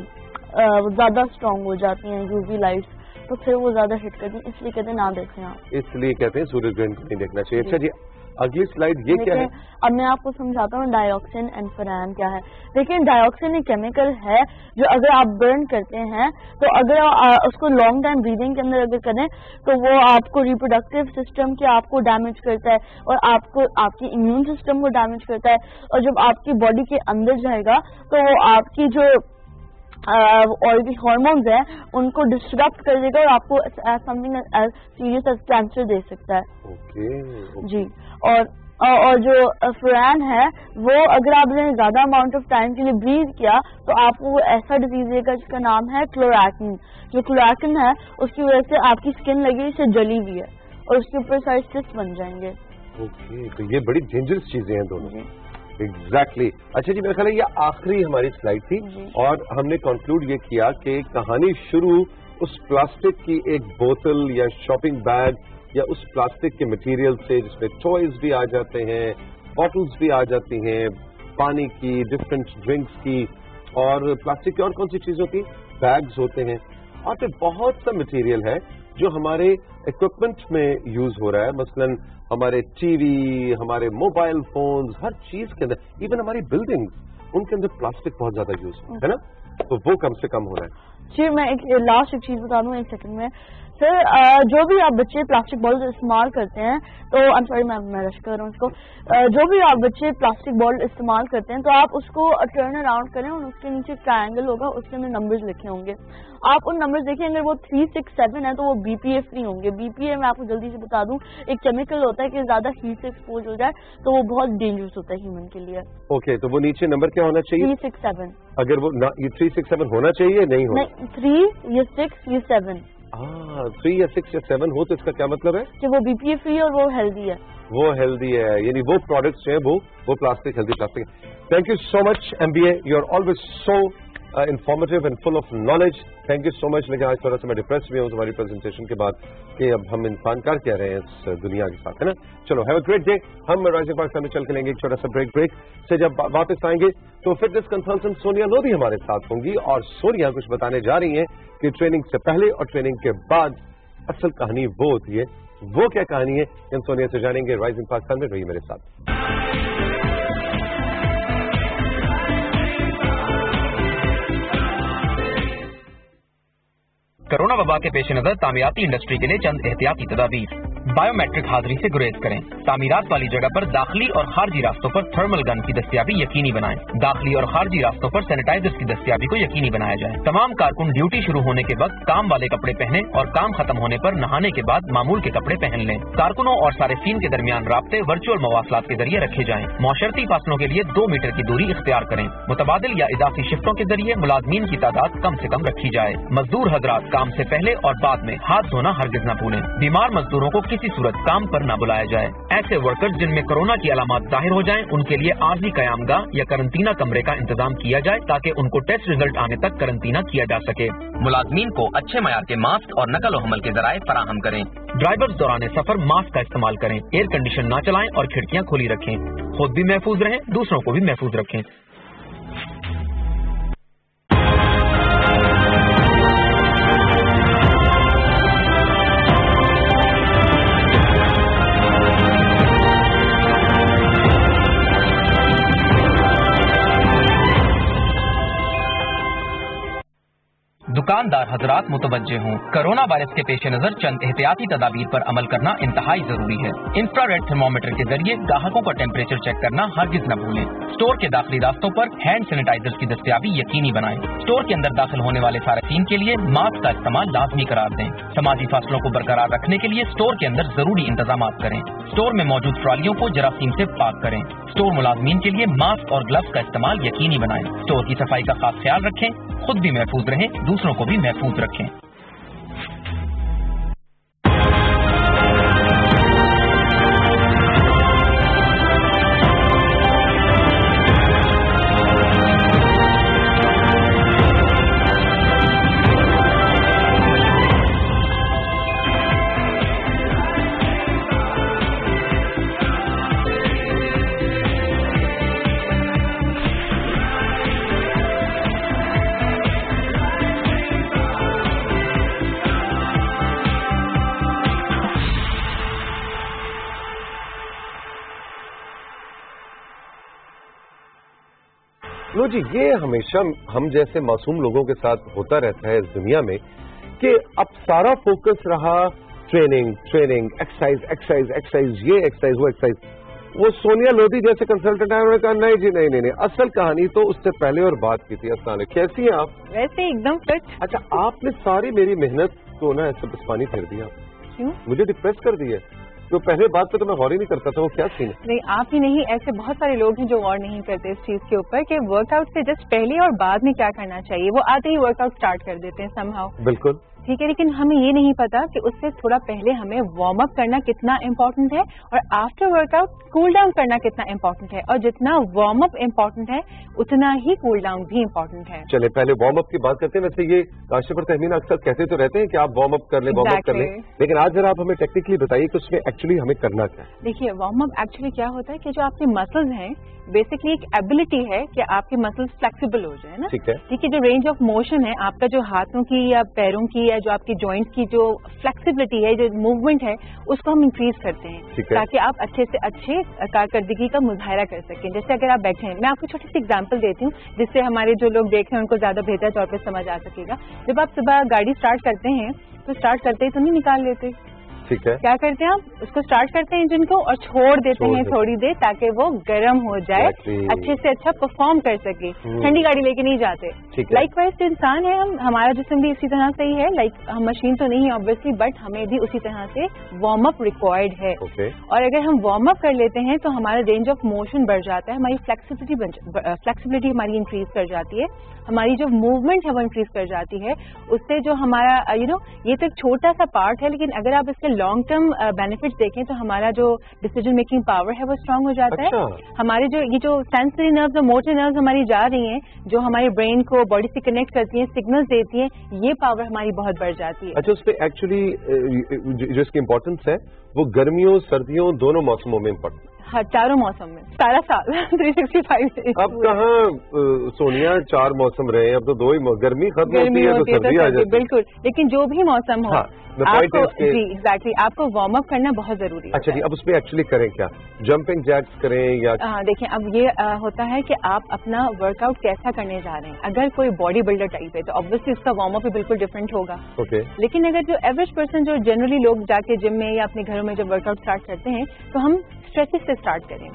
ज्यादा स्ट्रांग हो जाती हैं यूवी लाइट्स, तो फिर वो ज्यादा हिट करती है, इसलिए कहते हैं ना देखें आप, इसलिए कहते हैं सूरज ग्रहण को नहीं देखना चाहिए। अच्छा जी, अगली स्लाइड ये क्या है? अब मैं आपको समझाता हूँ डाइऑक्सिन एंड फुरान क्या है। देखिए, डाइऑक्सिन एक केमिकल है जो अगर आप बर्न करते हैं तो अगर उसको लॉन्ग टाइम ब्रीदिंग के अंदर अगर करें तो वो आपको रिप्रोडक्टिव सिस्टम के आपको डैमेज करता है और आपको आपकी इम्यून सिस्टम को डैमेज करता है, और जब आपकी बॉडी के अंदर जाएगा तो वो आपकी जो और भी हार्मोन्स हैं उनको डिस्टरप्ट कर देगा और आपको something as serious as cancer दे सकता है। ओके जी। और जो फुरान है वो अगर आपने ज्यादा अमाउंट ऑफ टाइम के लिए ब्रीथ किया तो आपको वो ऐसा डिजीज देगा जिसका नाम है क्लोरैकिन। जो क्लोरैकिन है उसकी वजह से आपकी स्किन लगी से जली हुई है और उसके ऊपर सारे सिस्ट बन जाएंगे। ओके, तो ये बड़ी डेंजरस चीजें हैं दोनों। एग्जैक्टली। अच्छा जी, मेरा ख्याल है ये आखिरी हमारी स्लाइड थी और हमने कंक्लूड ये किया कि कहानी शुरू उस प्लास्टिक की एक बोतल या शॉपिंग बैग या उस प्लास्टिक के मटेरियल से जिसमें टॉयज भी आ जाते हैं, बॉटल्स भी आ जाती हैं, पानी की, डिफरेंट ड्रिंक्स की, और प्लास्टिक की और कौन सी चीजों की बैग्स होते हैं, और फिर बहुत सा मटेरियल है जो हमारे इक्विपमेंट में यूज हो रहा है। मसलन हमारे टीवी, हमारे मोबाइल फोन्स, हर चीज के अंदर, इवन हमारी बिल्डिंग्स, उनके अंदर प्लास्टिक बहुत ज्यादा यूज है ना, तो वो कम से कम हो रहा है। जी, मैं एक लास्ट एक चीज बता दूं एक सेकंड में। सर, जो भी आप बच्चे प्लास्टिक बॉटल इस्तेमाल करते हैं तो आई एम सॉरी मैं रश कर रहा हूँ उसको, जो भी आप बच्चे प्लास्टिक बॉटल इस्तेमाल करते हैं तो आप उसको टर्न अराउंड करें और उसके नीचे ट्रायंगल होगा, उसके अंदर नंबर्स लिखे होंगे। आप उन नंबर्स देखें, अगर वो 3, 6, 7 है तो वो BPA फ्री होंगे। BPA मैं आपको जल्दी से बता दूं एक केमिकल होता है कि ज्यादा हीट से एक्सपोज हो जाए तो वो बहुत डेंजरस होता है ह्यूमन के लिए। ओके, तो वो नीचे नंबर क्या होना चाहिए? 3, 6, 7। अगर वो ये 3, 6, 7 होना चाहिए नहीं होना? नहीं, 3 या 6 या 7। 3 या 6 या 7 हो तो इसका क्या मतलब है कि वो BPA फ्री और वो हेल्दी है। वो हेल्दी है, यानी वो प्रोडक्ट्स हैं वो प्लास्टिक, हेल्दी प्लास्टिक है। Thank you so much MBA, you are always so informative and full of knowledge. Thank you so much. लेकिन आज थोड़ा सा मैं डिप्रेस भी हूँ तुम्हारी प्रेजेंटेशन के बाद कि अब हम इंसान कर क्या रहे हैं इस दुनिया के साथ, है ना। चलो, हैव अ ग्रेट डे। हम राइजिंग पाकिस्तान में चल के लेंगे एक छोटा सा ब्रेक से जब वापस आएंगे तो फिटनेस कंसल्टेंट सोनिया लोधी हमारे साथ होंगी, और सोनिया कुछ बताने जा रही हैं कि ट्रेनिंग से पहले और ट्रेनिंग के बाद असल कहानी वो होती है। वो क्या कहानी है इन सोनिया से जानेंगे। राइजिंग पाकिस्तान में रहिए मेरे साथ। कोरोना वबा के पेश नजर तामीराती इंडस्ट्री के लिए चंद एहतियाती तदाबीर। बायोमेट्रिक हाजिरी से गुरेज करें। तामीरात वाली जगह पर दाखिली और खारजी रास्तों पर थर्मल गन की दस्तियाबी यकीनी बनाएं। दाखिली और खारजी रास्तों पर सैनिटाइजर्स की दस्तियाबी को यकीनी बनाया जाए। तमाम कारकुन ड्यूटी शुरू होने के वक्त काम वाले कपड़े पहने और काम खत्म होने पर नहाने के बाद मामूल के कपड़े पहन लें। कारकुनों और सारिफीन के दरमियान राब्ते वर्चुअल मवासलात के जरिए रखे जाएं। मौशरती फासलों के लिए 2 मीटर की दूरी इख्तियार करें। मुतबादिल या इजाफी शिफ्टों के जरिए मुलाजमीन की तादाद कम से कम रखी जाए। मजदूर हजरात काम से पहले और बाद में हाथ धोना हरगिज न भूलें। बीमार मजदूरों को किसी सूरत काम पर न बुलाया जाए। ऐसे वर्कर्स जिनमें कोरोना की अलामत जाहिर हो जाएं, उनके लिए आर्जी कयामगाह या करंटीना कमरे का इंतजाम किया जाए ताकि उनको टेस्ट रिजल्ट आने तक करंटीना किया जा सके। मुलाजमीन को अच्छे मयार के मास्क और नकल हमल के जराए फराहम करें। ड्राइवर्स दौरान सफर मास्क का इस्तेमाल करें। एयर कंडीशन न चलाएं और खिड़कियां खुली रखें। खुद भी महफूज रहें, दूसरों को भी महफूज रखें। दुकानदार हजरात मुतवज्जे हों। कोरोना वायरस के पेश नजर चंद एहतियाती तदाबीर पर अमल करना इंतहाई जरूरी है। इंफ्रारेड थर्मोमीटर के जरिए ग्राहकों का टेम्परेचर चेक करना हरगिज न भूलें। स्टोर के दाखिली रास्तों पर हैंड सैनिटाइजर्स की दस्तयाबी यकीनी बनाएं। स्टोर के अंदर दाखिल होने वाले सार्फिन के लिए मास्क का इस्तेमाल लाजमी करार दें। समाजी फासलों को बरकरार रखने के लिए स्टोर के अंदर जरूरी इंतजाम करें। स्टोर में मौजूद ट्रॉलियों को जरासीम से पाक करें। स्टोर मुलाजमीन के लिए मास्क और ग्लव्स का इस्तेमाल यकीनी बनाएं। स्टोर की सफाई का खास ख्याल रखें, खुद भी महफूज रहें, दूसरों को भी महफूज रखें। लो जी, ये हमेशा हम जैसे मासूम लोगों के साथ होता रहता है इस दुनिया में कि अब सारा फोकस रहा ट्रेनिंग, एक्सरसाइज, ये एक्सरसाइज, वो एक्सरसाइज। वो सोनिया लोधी जैसे कंसल्टेंट है, उन्होंने कहा नहीं जी नहीं, असल कहानी तो उससे पहले और बात की थी। अस्सलाम वालेकुम, कैसी हैं आप? वैसे एकदम फिट। अच्छा, आपने सारी मेरी मेहनत को ना ऐसे बस पानी फेर दिया। क्यों? मुझे डिप्रेस कर दिया। तो पहले बात पे तो मैं गौर ही नहीं करता था, वो क्या सीन है? नहीं, आप ही नहीं, ऐसे बहुत सारे लोग हैं जो गौर नहीं करते इस चीज के ऊपर कि वर्कआउट से जस्ट पहले और बाद में क्या करना चाहिए। वो आते ही वर्कआउट स्टार्ट कर देते हैं समहाउ। बिल्कुल ठीक है, लेकिन हमें ये नहीं पता कि उससे थोड़ा पहले हमें वार्म अप करना कितना इम्पोर्टेंट है और आफ्टर वर्कआउट कूल डाउन करना कितना इम्पोर्टेंट है। और जितना वार्म अप इम्पोर्टेंट है उतना ही कूल डाउन भी इम्पोर्टेंट है। चले पहले वार्म अप की बात करते हैं। वैसे ये काशिफ और तहमीना अक्सर कहते तो रहते हैं कि आप वार्म अप कर लें, वार्म अप कर लें, लेकिन आज जरा आप हमें टेक्निकली बताइए कि उसमें एक्चुअली हमें करना क्या है। देखिए, वार्म अप एक्चुअली क्या होता है कि जो आपके मसल्स हैं, बेसिकली एक एबिलिटी है कि आपके मसल्स फ्लेक्सिबल हो जाए ना। ठीक है, ठीक है। जो रेंज ऑफ मोशन है आपका, जो हाथों की या पैरों की या जो आपकी जॉइंट की जो फ्लेक्सिबिलिटी है, जो मूवमेंट है, उसको हम इंक्रीज करते हैं ताकि आप अच्छे से अच्छे कारकर्दगी का मुजाहरा कर सकें। जैसे अगर आप बैठे हैं, मैं आपको छोटी सी एग्जांपल देती हूँ जिससे हमारे जो लोग देख रहे हैं उनको ज्यादा बेहतर तौर पे समझ आ सकेगा। जब आप सुबह गाड़ी स्टार्ट करते हैं तो स्टार्ट करते ही तो नहीं निकाल लेते। ठीक है, क्या करते हैं आप? उसको स्टार्ट करते हैं इंजन को और छोड़ देते हैं थोड़ी देर ताकि वो गर्म हो जाए, अच्छे से अच्छा परफॉर्म कर सके। ठंडी गाड़ी लेके नहीं जाते। लाइक वाइज जो इंसान है, हमारा जिस्म भी इसी तरह से ही है। लाइक हम मशीन तो नहीं है ऑब्वियसली, बट हमें भी उसी तरह से वार्म अप रिक्वायर्ड है। और अगर हम वार्म अप कर लेते हैं तो हमारा रेंज ऑफ मोशन बढ़ जाता है, हमारी फ्लेक्सिबिलिटी हमारी इंक्रीज कर जाती है, हमारी जो मूवमेंट है वो इंक्रीज कर जाती है। उससे जो हमारा ये तो एक छोटा सा पार्ट है, लेकिन अगर आप इसके लॉन्ग टर्म बेनिफिट्स देखें तो हमारा जो डिसीजन मेकिंग पावर है वो स्ट्रांग हो जाता है। हमारे जो सेंसरी नर्व्स और मोटर नर्व्स हमारी जा रही हैं, जो हमारे ब्रेन को बॉडी से कनेक्ट करती हैं, सिग्नल्स देती हैं, ये पावर हमारी बहुत बढ़ जाती है। अच्छा, उस पर एक्चुअली जो इसकी इम्पोर्टेंस है वो गर्मियों सर्दियों दोनों मौसमों में इम्पोर्टेंट है। हाँ, चारों मौसम में, सारा साल 365 अब कहाँ सोनिया 4 मौसम रहे, अब तो 2 ही। गर्मी खत्म होती है तो सर्दी आ जाती है। बिल्कुल, लेकिन जो भी मौसम हो, आपको जी एग्जैक्टली आपको वार्म अप करना बहुत जरूरी है। अच्छा जी, अब उसमें एक्चुअली करें क्या? जंपिंग जैक्स करें या? देखिए, अब ये होता है कि आप अपना वर्कआउट कैसा करने जा रहे हैं। अगर कोई बॉडी बिल्डर टाइप है तो ऑब्वियसली उसका वार्म अप भी बिल्कुल डिफरेंट होगा। ओके। लेकिन अगर जो एवरेज पर्सन, जो जनरली लोग जाके जिम में या अपने घरों में जब वर्कआउट स्टार्ट करते हैं तो हम स्ट्रेचेस से स्टार्ट करें,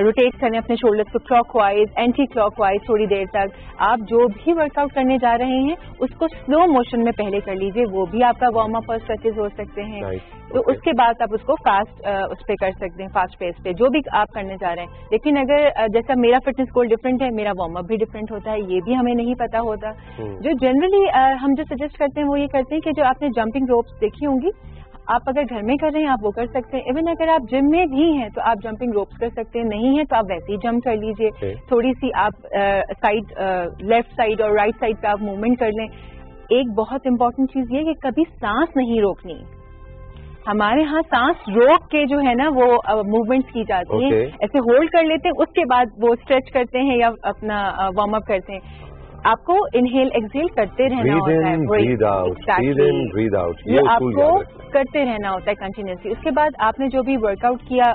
रोटेट करें अपने शोल्डर्स को क्लॉकवाइज, एंटी क्लॉकवाइज थोड़ी देर तक। आप जो भी वर्कआउट करने जा रहे हैं उसको स्लो मोशन में पहले कर लीजिए, वो भी आपका वार्म अप और स्ट्रेचेस हो सकते हैं। तो उसके बाद आप उसको फास्ट उस पर कर सकते हैं, फास्ट पेस पे, जो भी आप करने जा रहे हैं। लेकिन अगर जैसा मेरा फिटनेस गोल डिफरेंट है, मेरा वार्म अप भी डिफरेंट होता है, ये भी हमें नहीं पता होता। जो जनरली हम जो सजेस्ट करते हैं वो ये करते हैं कि जो आपने जंपिंग रोप्स देखी होंगी, आप अगर घर में कर रहे हैं आप वो कर सकते हैं। इवन अगर आप जिम में भी हैं तो आप जंपिंग रोप्स कर सकते हैं, नहीं है तो आप वैसे ही जंप कर लीजिए। थोड़ी सी आप साइड, लेफ्ट साइड और राइट साइड पे आप मूवमेंट कर लें। एक बहुत इंपॉर्टेंट चीज ये कि कभी सांस नहीं रोकनी। हमारे यहाँ सांस रोक के जो है ना वो मूवमेंट्स की जाती हैं, ऐसे होल्ड कर लेते हैं, उसके बाद वो स्ट्रेच करते हैं या अपना वार्म अप करते हैं। आपको इनहेल एक्सहेल करते रहना होता है, ये आपको करते रहना होता है कंटिन्यूसली। उसके बाद आपने जो भी वर्कआउट किया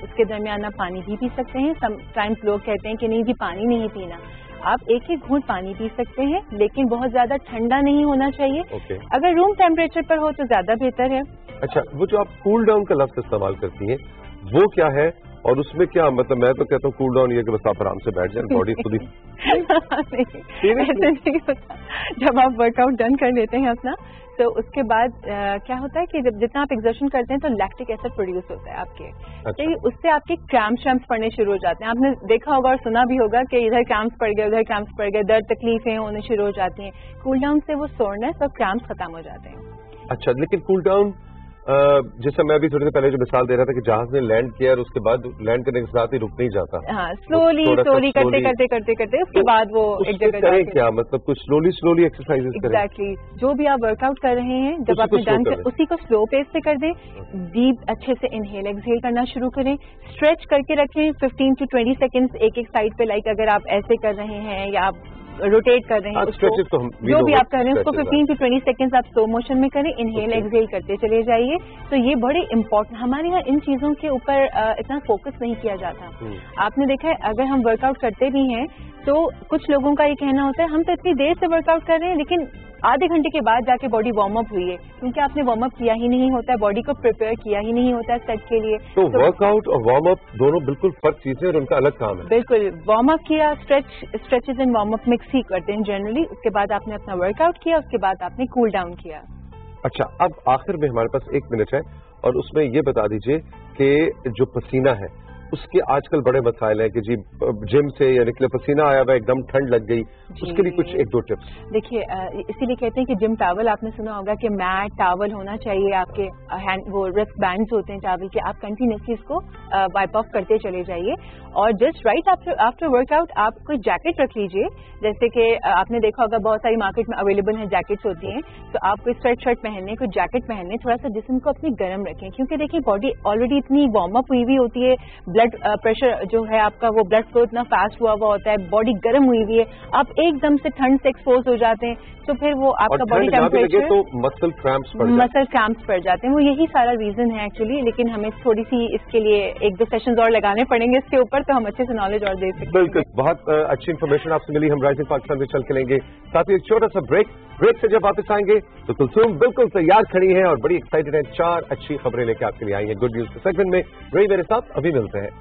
उसके दरमियान आप पानी भी पी सकते हैं। समटाइम्स लोग कहते हैं कि नहीं जी पानी नहीं पीना। आप एक एक घूंट पानी पी सकते हैं, लेकिन बहुत ज्यादा ठंडा नहीं होना चाहिए। Okay. अगर रूम टेम्परेचर पर हो तो ज्यादा बेहतर है। अच्छा, वो जो आप कूल डाउन का लफ्ज इस्तेमाल करती हैं वो क्या है, और उसमें क्या मतलब, मैं तो कहता हूँ कूल डाउन ये कि बस आप आराम से बैठ जाए, बॉडी खुद ही ऐसे नहीं होता। जब आप वर्कआउट डन कर लेते हैं अपना, तो उसके बाद क्या होता है कि जब जितना आप एक्सर्शन करते हैं तो लैक्टिक एसिड प्रोड्यूस होता है आपके। अच्छा। तो उससे आपके क्रैम्प्स पड़ने शुरू हो जाते हैं। आपने देखा होगा और सुना भी होगा कि इधर क्रैम्प्स पड़ गए, उधर क्रैम्प्स पड़ गए, दर्द तकलीफें होने शुरू हो जाती हैं। कूल डाउन से वो सोरनेस और क्रैम्प्स खत्म हो जाते हैं। अच्छा, लेकिन कूल डाउन जैसे मैं अभी थोड़ी देर पहले जो मिसाल दे रहा था कि जहाज ने लैंड किया और उसके बाद लैंड करने के साथ ही रुक नहीं जाता। हाँ, स्लोली करते उसके बाद वो एक जगह करें क्या, मतलब कुछ स्लोली एक्सरसाइजेस करें। एग्जैक्टली, जो भी आप वर्कआउट कर रहे हैं जब आपने डन कर उसी को स्लो पेस पे कर दें। डीप अच्छे से इनहेल एक्सहेल करना शुरू करें, स्ट्रेच करके रखें 15 to 20 सेकेंड्स एक एक साइड पे। लाइक अगर आप ऐसे कर रहे हैं या आप रोटेट कर रहे हैं उसको, जो भी आप कर रहे हैं उसको 15 to 20 सेकेंड्स आप स्लो मोशन में करें, इनहेल एक्सहेल करते चले जाइए। तो ये बड़े इंपॉर्टेंट, हमारे यहाँ इन चीजों के ऊपर इतना फोकस नहीं किया जाता। आपने देखा है अगर हम वर्कआउट करते भी हैं तो कुछ लोगों का ये कहना होता है हम तो इतनी देर से वर्कआउट कर रहे हैं लेकिन आधे घंटे के बाद जाके बॉडी वार्म अप हुई है, क्योंकि आपने वार्म अप किया ही नहीं होता है, बॉडी को प्रिपेयर किया ही नहीं होता है सेट के लिए। तो वर्कआउट और वार्म अप दोनों बिल्कुल फर्क चीजें और उनका अलग काम है। बिल्कुल, वार्म अप किया, stretches and warm up mix ही करते हैं जनरली। उसके बाद आपने अपना वर्कआउट किया, उसके बाद आपने कूल डाउन किया। अच्छा, अब आखिर में हमारे पास 1 मिनट है और उसमें ये बता दीजिए कि जो पसीना है उसके आजकल बड़े मसाइल हैं कि जी जिम से या निकले पसीना आया हुआ एकदम ठंड लग गई, उसके लिए कुछ 1-2 टिप्स। देखिए, इसीलिए कहते हैं कि जिम टावल, आपने सुना होगा कि मैट टावल होना चाहिए आपके, हैंड वो रिस्ट बैंड्स होते हैं टावल के, आप कंटिन्यूसली इसको वाइप ऑफ करते चले जाइए। और जस्ट राइट आफ्टर वर्कआउट आप कोई जैकेट रख लीजिए, जैसे कि आपने देखा होगा बहुत सारी मार्केट में अवेलेबल हैं जैकेट्स होती हैं, तो आप कोई स्वेट शर्ट पहनने, कोई जैकेट पहनने, थोड़ा सा जिस्म को अपनी गर्म रखें, क्योंकि देखिए बॉडी ऑलरेडी इतनी वार्म अप हुई हुई होती है, ब्लड प्रेशर जो है आपका वो ब्लड फ्लो इतना फास्ट हुआ होता है, बॉडी गर्म हुई हुई है, आप एकदम से ठंड से एक्सपोज हो जाते हैं तो फिर वो आपका बॉडी टेम्परेचर तो मसल क्रैम्प्स पड़ जाते हैं। वो यही सारा रीजन है एक्चुअली, लेकिन हमें थोड़ी सी इसके लिए 1-2 सेशंस और लगाने पड़ेंगे इसके ऊपर, तो हम अच्छे से नॉलेज और दे सकते हैं। बिल्कुल, बहुत अच्छी इन्फॉर्मेशन आपसे मिली। हम राइजिंग पाकिस्तान में चल के लेंगे, साथ ही एक छोटा सा ब्रेक से जब वापस आएंगे तो कुलसूम बिल्कुल तैयार खड़ी है और बड़ी एक्साइटेड है, 4 अच्छी खबरें लेकर आपके लिए आई हैं गुड न्यूज के सेगमेंट में। रही मेरे साथ, अभी मिलते हैं।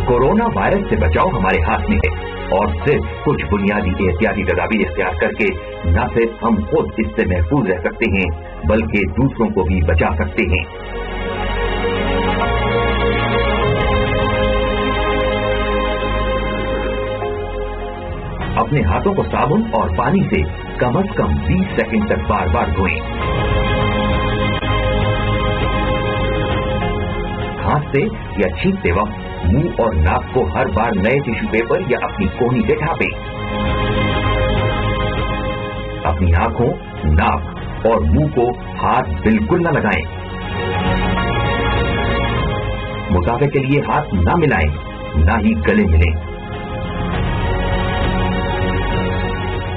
कोरोना वायरस से बचाव हमारे हाथ में है और सिर्फ कुछ बुनियादी एहतियाती तदाबीर इख्तियार करके न सिर्फ हम खुद इससे महफूज रह सकते हैं बल्कि दूसरों को भी बचा सकते हैं। अपने हाथों को साबुन और पानी से कम से कम 20 सेकंड तक बार बार धोएं। खांसते या छींकते वक्त मुंह और नाक को हर बार नए टिश्यू पेपर या अपनी कोहनी से ढांपें। अपनी आंखों, नाक और मुंह को हाथ बिल्कुल न लगाएं। मुसाफे के लिए हाथ न मिलाएं, न ही गले मिलें।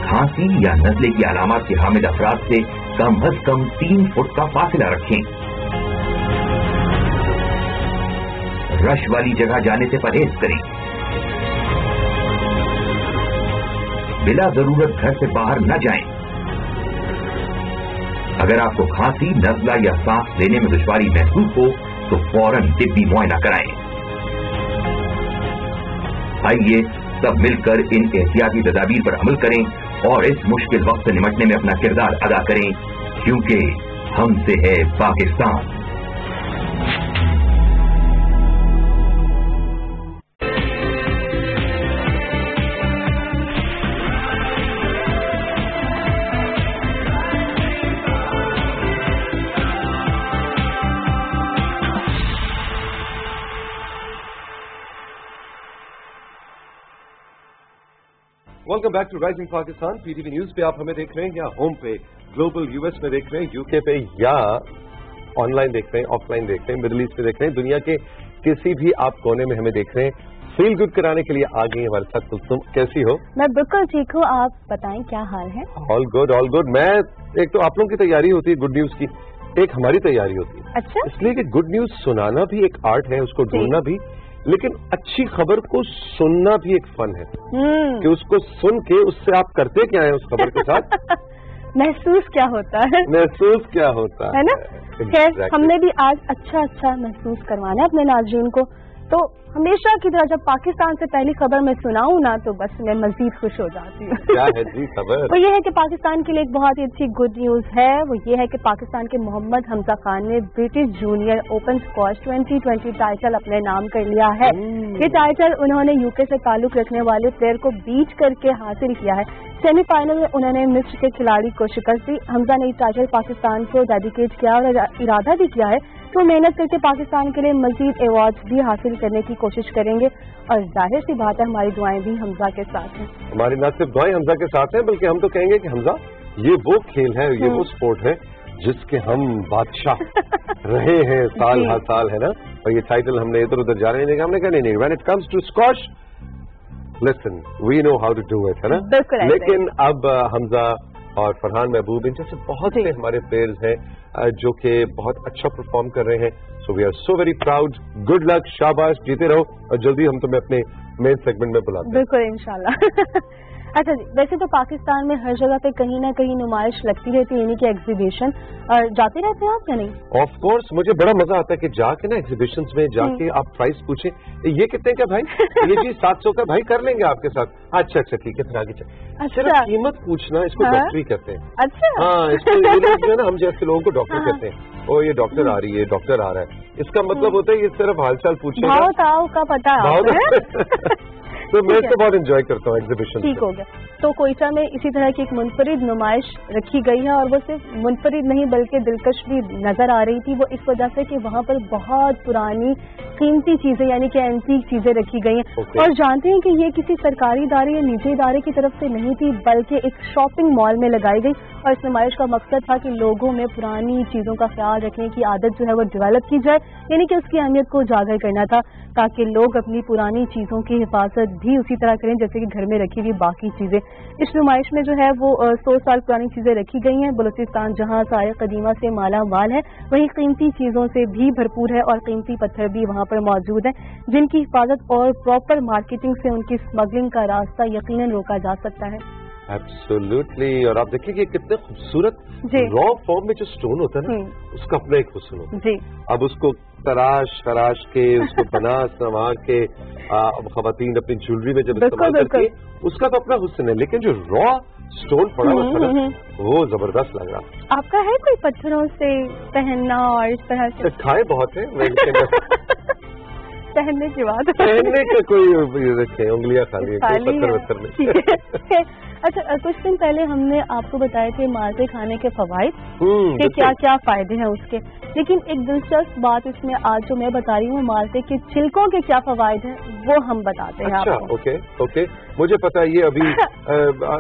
खांसी या नजले की अलामत के हामिल अफराद से कम से कम 3 फुट का फासला रखें। रश वाली जगह जाने से परहेज करें। बिला जरूरत घर से बाहर न जाएं। अगर आपको खांसी, नज़ला या सांस लेने में दुश्वारी महसूस हो तो फौरन तिब्बी मुआयना कराएं। आइए सब मिलकर इन एहतियाती तदाबीर पर अमल करें और इस मुश्किल वक्त से निपटने में अपना किरदार अदा करें, क्योंकि हमसे है Pakistan. Welcome back to rising Pakistan. PTV news पे आप हमें देख रहे हैं या होम पे ग्लोबल यूएस में देख रहे हैं, यूके पे या ऑनलाइन देख रहे हैं, ऑफलाइन देख रहे हैं, मिडिल ईस्ट में देख रहे हैं, दुनिया के किसी भी आप कोने में हमें देख रहे हैं। फील गुड कराने के लिए आ गई हमारे साथ कुलसुम। कैसी हो? मैं बिल्कुल ठीक हूँ, आप बताएं क्या हाल है? All good all good. मैं एक तो आप लोगों की तैयारी होती है गुड न्यूज की, एक हमारी तैयारी होती है। अच्छा, इसलिए कि गुड न्यूज सुनाना भी एक आर्ट है, उसको ढूंढना भी, लेकिन अच्छी खबर को सुनना भी एक फन है कि उसको सुन के उससे आप करते क्या है उस खबर के साथ महसूस क्या होता है, महसूस क्या होता है ना। खैर, हमने भी आज अच्छा महसूस करवाना है अपने नाज़रीन को, तो हमेशा की तरह जब पाकिस्तान से पहली खबर मैं सुनाऊं ना तो बस मैं मजीद खुश हो जाती हूँ। क्या है जी खबर? वो ये है कि पाकिस्तान के लिए एक बहुत ही अच्छी गुड न्यूज है। वो ये है कि पाकिस्तान के मोहम्मद हमजा खान ने British junior open squash 2020 title अपने नाम कर लिया है। ये टाइटल उन्होंने यूके से ताल्लुक रखने वाले प्लेयर को बीट करके हासिल किया है। सेमीफाइनल में उन्होंने मिस्र के खिलाड़ी को शिकस्त दी। हमजा ने टाइटल पाकिस्तान को डेडिकेट किया और इरादा भी किया है तो मेहनत करके पाकिस्तान के लिए मजीद अवार्ड्स भी हासिल करने की कोशिश करेंगे और जाहिर सी बात है हमारी दुआएं भी हमजा के साथ हैं। हमारी न सिर्फ दुआएं हमजा के साथ हैं बल्कि हम तो कहेंगे कि हमजा ये वो खेल है, ये वो स्पोर्ट है जिसके हम बादशाह रहे हैं साल हर साल, है ना। और ये टाइटल हमने इधर उधर जाने नहीं, हमने कहा नहीं, when it comes to squash listen we know how to do it, है ना। लेकिन अब हमजा और फरहान महबूब इन जैसे बहुत से हमारे प्लेयर्स हैं जो कि बहुत अच्छा परफॉर्म कर रहे हैं। So we are so very proud. Good luck, शाबाश, जीते रहो और जल्दी हम तुम्हें अपने मेन सेगमेंट में बुलाते हैं। बिल्कुल इंशाल्लाह। अच्छा जी, वैसे तो पाकिस्तान में हर जगह पे कहीं ना कहीं नुमाइश लगती रहती है, यानी कि एग्जीबिशन, और जाते रहते हैं आप या नहीं? ऑफ कोर्स, मुझे बड़ा मजा आता है कि जाके ना एग्जीबिशंस में जाके आप प्राइस पूछें, ये कितने का भाई, ये जी 700 का, भाई कर लेंगे आपके साथ। अच्छा ठीक है, फिर आगे चल। सिर्फ कीमत पूछना, इसको डॉक्टरी कहते हैं। अच्छा, हाँ, इसको जो है ना हम जैसे लोगों को डॉक्टर कहते हैं। ओ ये डॉक्टर आ रही है, डॉक्टर आ रहा है, इसका मतलब होता है ये सिर्फ हालचाल पूछेगा, भाव ताव का पता है। तो मैं इसको बहुत एंजॉय करता हूँ एग्जीबिशन। ठीक हो गया। तो कोयटा में इसी तरह की एक मुनफरिद नुमाइश रखी गई है और वो सिर्फ मुनफरिद नहीं बल्कि दिलकश भी नजर आ रही थी। वो इस वजह से कि वहाँ पर बहुत पुरानी कीमती चीजें यानी कि एंटीक चीजें रखी गई हैं। और जानते हैं कि ये किसी सरकारी इदारे या निजी इदारे की तरफ से नहीं थी बल्कि एक शॉपिंग मॉल में लगाई गई और इस नुमाइश का मकसद था कि लोगों में पुरानी चीजों का ख्याल रखने की आदत जो है वो डेवलप की जाए, यानी कि उसकी अहमियत को उजागर करना था ताकि लोग अपनी पुरानी चीजों की हिफाजत भी उसी तरह करें जैसे कि घर में रखी हुई बाकी चीजें। इस नुमाइश में जो है वो 100 साल पुरानी चीजें रखी गई हैं। बलूचिस्तान जहां सारे कदीमा से माला माल है, वहीं कीमती चीजों से भी भरपूर है और कीमती पत्थर भी वहां पर मौजूद हैं जिनकी हिफाजत और प्रॉपर मार्केटिंग से उनकी स्मगलिंग का रास्ता यकीनन रोका जा सकता है। एब्सोल्युटली। और आप देखिए कि कितने खूबसूरत रॉ फॉर्म में जो स्टोन होता है ना उसका अपना एक हुस्न होता है। अब उसको तराश के उसको बना संवार के खवातीन अपनी ज्वेलरी में जब इस्तेमाल करती है उसका तो अपना हुस्न है, लेकिन जो रॉ स्टोन पड़ा हुआ है वो जबरदस्त लग रहा। आपका है कोई पत्थरों से पहनना और इस तरह से? खाए बहुत है पहनने की बात, पहनने के कोई रखे उंगलियां खाली पत्थर में। अच्छा, कुछ दिन पहले हमने आपको बताए थे माल्टे खाने के फवाइद के क्या क्या फायदे हैं उसके, लेकिन एक दिलचस्प बात इसमें आज जो मैं बता रही हूँ माल्टे के छिलकों के क्या फवाइद हैं वो हम बताते हैं आपको। ओके, मुझे पता है ये अभी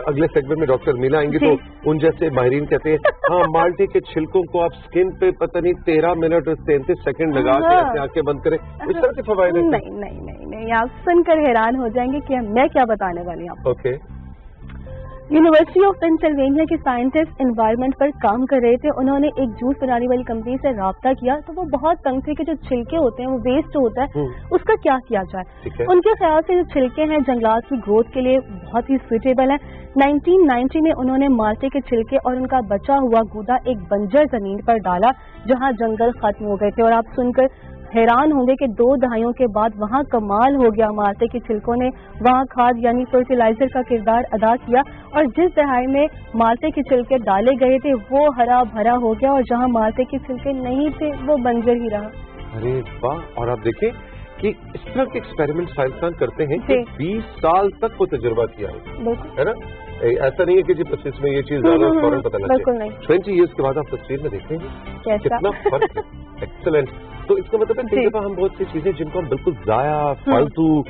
अगले सेगमेंट में डॉक्टर मीना आएंगे तो उन जैसे माहिरीन कहते हैं हाँ माल्टे के छिलकों को आप स्किन पे पता नहीं 13 मिनट और 33 सेकंड लगा के ऐसे आंखें बंद करें, इस तरह के फवाइद हैं। नहीं, आप सुनकर हैरान हो जाएंगे कि मैं क्या बताने वाली हूँ आपको। ओके। यूनिवर्सिटी ऑफ पेंसिल्वेनिया के साइंटिस्ट एनवायरनमेंट पर काम कर रहे थे। उन्होंने एक जूस बनाने वाली कंपनी से राब्ता किया तो वो बहुत तंग थे कि जो छिलके होते हैं वो वेस्ट होता है उसका क्या किया जाए। उनके ख्याल से जो छिलके हैं जंगलात की ग्रोथ के लिए बहुत ही सुइटेबल है। 1990 में उन्होंने माल्टे के छिलके और उनका बचा हुआ गूदा एक बंजर जमीन पर डाला जहां जंगल खत्म हो गए थे और आप सुनकर حیران ہوں گے کہ 2 دہائیوں کے بعد وہاں کمال ہو گیا. مالٹے کے چھلکوں نے وہاں کھاد یعنی فرٹیلائزر کا کردار ادا کیا اور جس دہائی میں مالٹے کے چھلکے ڈالے گئے تھے وہ ہرا بھرا ہو گیا اور جہاں مالٹے کے چھلکے نہیں تھے وہ بنجر ہی رہا. ارے واہ. اور آپ دیکھیں کہ اس طرح کے ایکسپیریمنٹ سائنسدان کرتے ہیں کہ 20 سال تک وہ تجربہ کیا ہے نا. ایسا نہیں ہے کہ جی 25 میں یہ چیز زیادہ فوراً پتہ لگ جائے. 20 ایئرس کے بعد آپ تصویر میں دیکھیں گے کتنا فرق ہے. ایکسلنٹ. تو اس کا مطلب ہے کئی دفعہ ہم بہت سی چیزیں جن کو ہم بالکل ضائع فالتو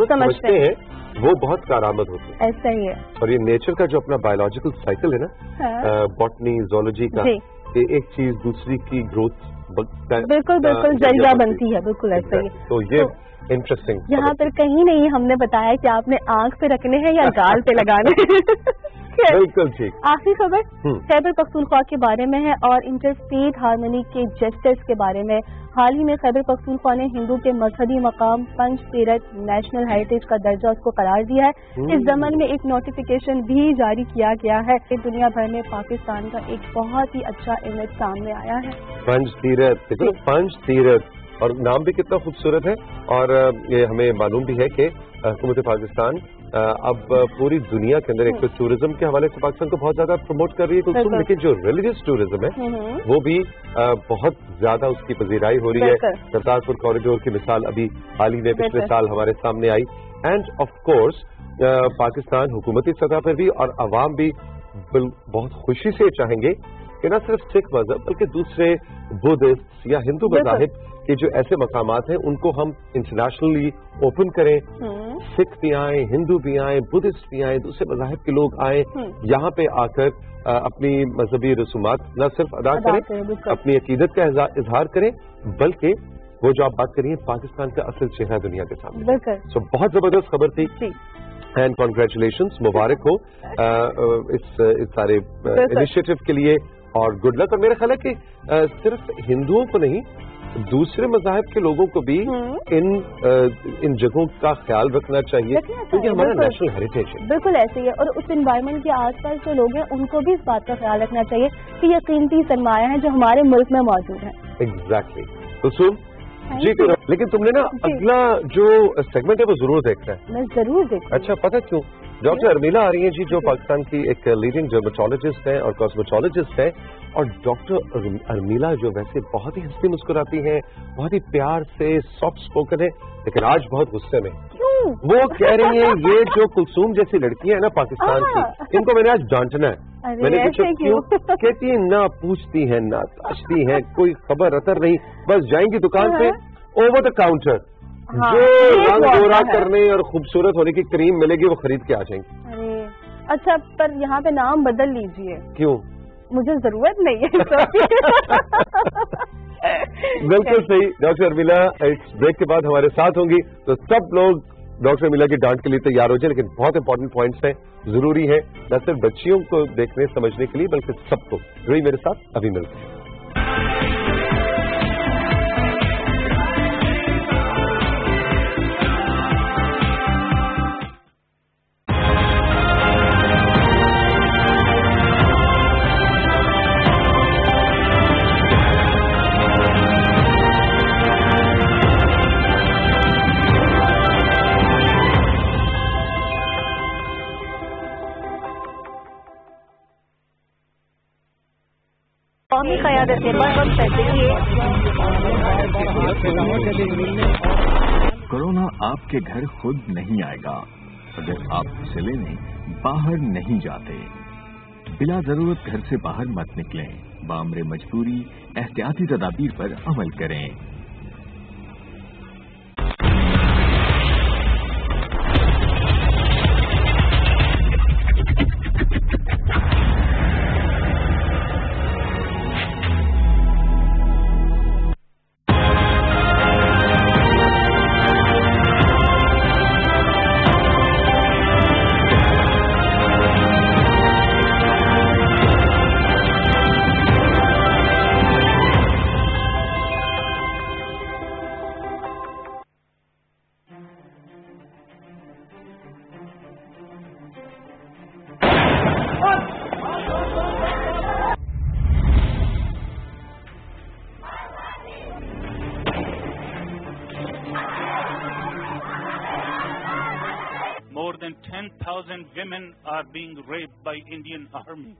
سمجھتے ہیں وہ بہت کارآمد ہوتی ہے. ایسا ہی ہے. اور یہ نیچر کا جو اپنا بایولوجیکل سائیکل ہے نا, باٹنی زولوجی کا, کہ ایک چیز دوسری کی گروتھ بالکل ذریعہ بنتی ہے. بالکل ایسا ہی. تو یہ انٹرسٹنگ. یہاں پر کہیں نہیں ہم نے بتایا کہ آپ نے آنکھ پہ رکھنے ہیں یا گال پہ لگانے ہیں. بالکل ٹھیک. آخری خبر خیبر پختونخوا کے بارے میں ہے اور انٹرسٹیٹ ہارمونی کے جسٹس کے بارے میں. حال ہی میں خیبر پختونخوا نے ہندو کے مذہبی مقام پنج تیرتھ نیشنل ہیریٹیج کا درجہ اس کو قرار دیا ہے. اس ضمن میں ایک نوٹیفیکیشن بھی جاری کیا گیا ہے کہ دنیا بھر میں پاکستان کا ایک بہت ہی اچھا امیج سامنے آیا ہے. پنج تیرتھ, پنج تیرتھ, اور نام بھی کتنا خوبصورت ہے. اور یہ ہمیں معلوم بھی ہے کہ حکومت پاکستان اب پوری دنیا کے اندر ایک تو ٹورزم کے حوالے سے پاکستان کو بہت زیادہ پروموٹ کر رہی ہے, لیکن جو ریلیجیس ٹورزم ہے وہ بھی بہت زیادہ اس کی پذیرائی ہو رہی ہے. کرتارپور کوریڈور کی مثال ابھی حال ہی میں پچھلے سال ہمارے سامنے آئی. اینڈ آف کورس پاکستان حکومتی سطح پر بھی اور عوام بھی بہت خوشی سے چاہیں گے کہ نہ صرف سکھ مذہب بلکہ دوسرے بدھسٹ یا ہندو مذاہب کے جو ایسے مقامات ہیں ان کو ہم انٹرنیشنلی اوپن کریں. سکھ بھی آئیں, ہندو بھی آئیں, بدھسٹ بھی آئیں, دوسرے مذاہب کے لوگ آئیں, یہاں پہ آ کر اپنی مذہبی رسومات نہ صرف ادا کریں, اپنی عقیدت کا اظہار کریں, بلکہ وہ جو آپ بات کریے پاکستان کا اصل چہرہ دنیا کے سامنے. سو بہت زبردست خبر تھی اینڈ کانگریچولیشنز, مبارک ہو اس سارے انیشیٹو کے لیے اور گڈ لک. اور میرا خیال ہے کہ صرف ہندوؤں کو نہیں دوسرے مذاہب کے لوگوں کو بھی ان جگہوں کا خیال رکھنا چاہیے کیونکہ ہمارا نیشنل ہیریٹیج ہے. بالکل ایسے ہی ہے. اور اس انوائرمنٹ کے آس پاس جو لوگ ہیں ان کو بھی اس بات کا خیال رکھنا چاہیے کہ یہ قیمتی سرمایہ ہیں جو ہمارے ملک میں موجود ہیں. ایگزیکٹلی. تو سن جی, لیکن تم نے نا اگلا جو سیگمنٹ ہے وہ ضرور دیکھنا ہے. میں ضرور دیکھوں. اچھا, پتہ کیوں؟ ڈاکٹر ارمیلا آ رہی ہیں جی, جو پاکستان کی ایک لیڈنگ ڈرمیٹولوجسٹ ہیں اور کاسمیٹولوجسٹ ہیں. اور ڈاکٹر ارمیلا جو ویسے بہت ہی ہنستی مسکراتی ہیں, بہت ہی پیار سے سافٹ اسپوکن ہے, لیکن آج بہت غصے میں. وہ کہہ رہی ہیں یہ جو کلثوم جیسی لڑکیاں ہیں نا پاکستان کی, ان کو میں نے آج ڈانٹنا ہے. میں نے پوچھا کیوں؟ کہتی ہیں نہ پوچھتی ہیں نہ تاشتی ہیں, کوئی خبر اتر نہیں, بس جائیں گی دکان پہ اوور دا کاؤنٹر جو رنگ گورا کرنے اور خوبصورت ہونے کی کریم ملے گی وہ خرید کے آ جائیں گی. اچا پر یہاں پہ نام بدل لیجئے. کیوں؟ مجھے ضرورت نہیں ہے. بالکل صحیح. ڈاکٹر ارمیلا بریک کے بعد ہمارے ساتھ ہوں گی تو سب لوگ ڈاکٹر ارمیلا کی ڈانٹ کے لیے تیار ہو جائیں, لیکن بہت امپورٹنٹ پوائنٹس ہیں, ضروری ہے نہ صرف بچیوں کو دیکھنے سمجھنے کے لیے بلکہ سب کو. رہی میرے ساتھ, ابھی ملتے ہیں. قومی قیادت نے بر وقت فیصلے کیے. کورونا آپ کے گھر خود نہیں آئے گا اگر آپ سلے میں باہر نہیں جاتے. بلا ضرورت گھر سے باہر مت نکلیں. بامر مجبوری احتیاطی تدابیر پر عمل کریں. than 10,000 women are being raped by Indian Army.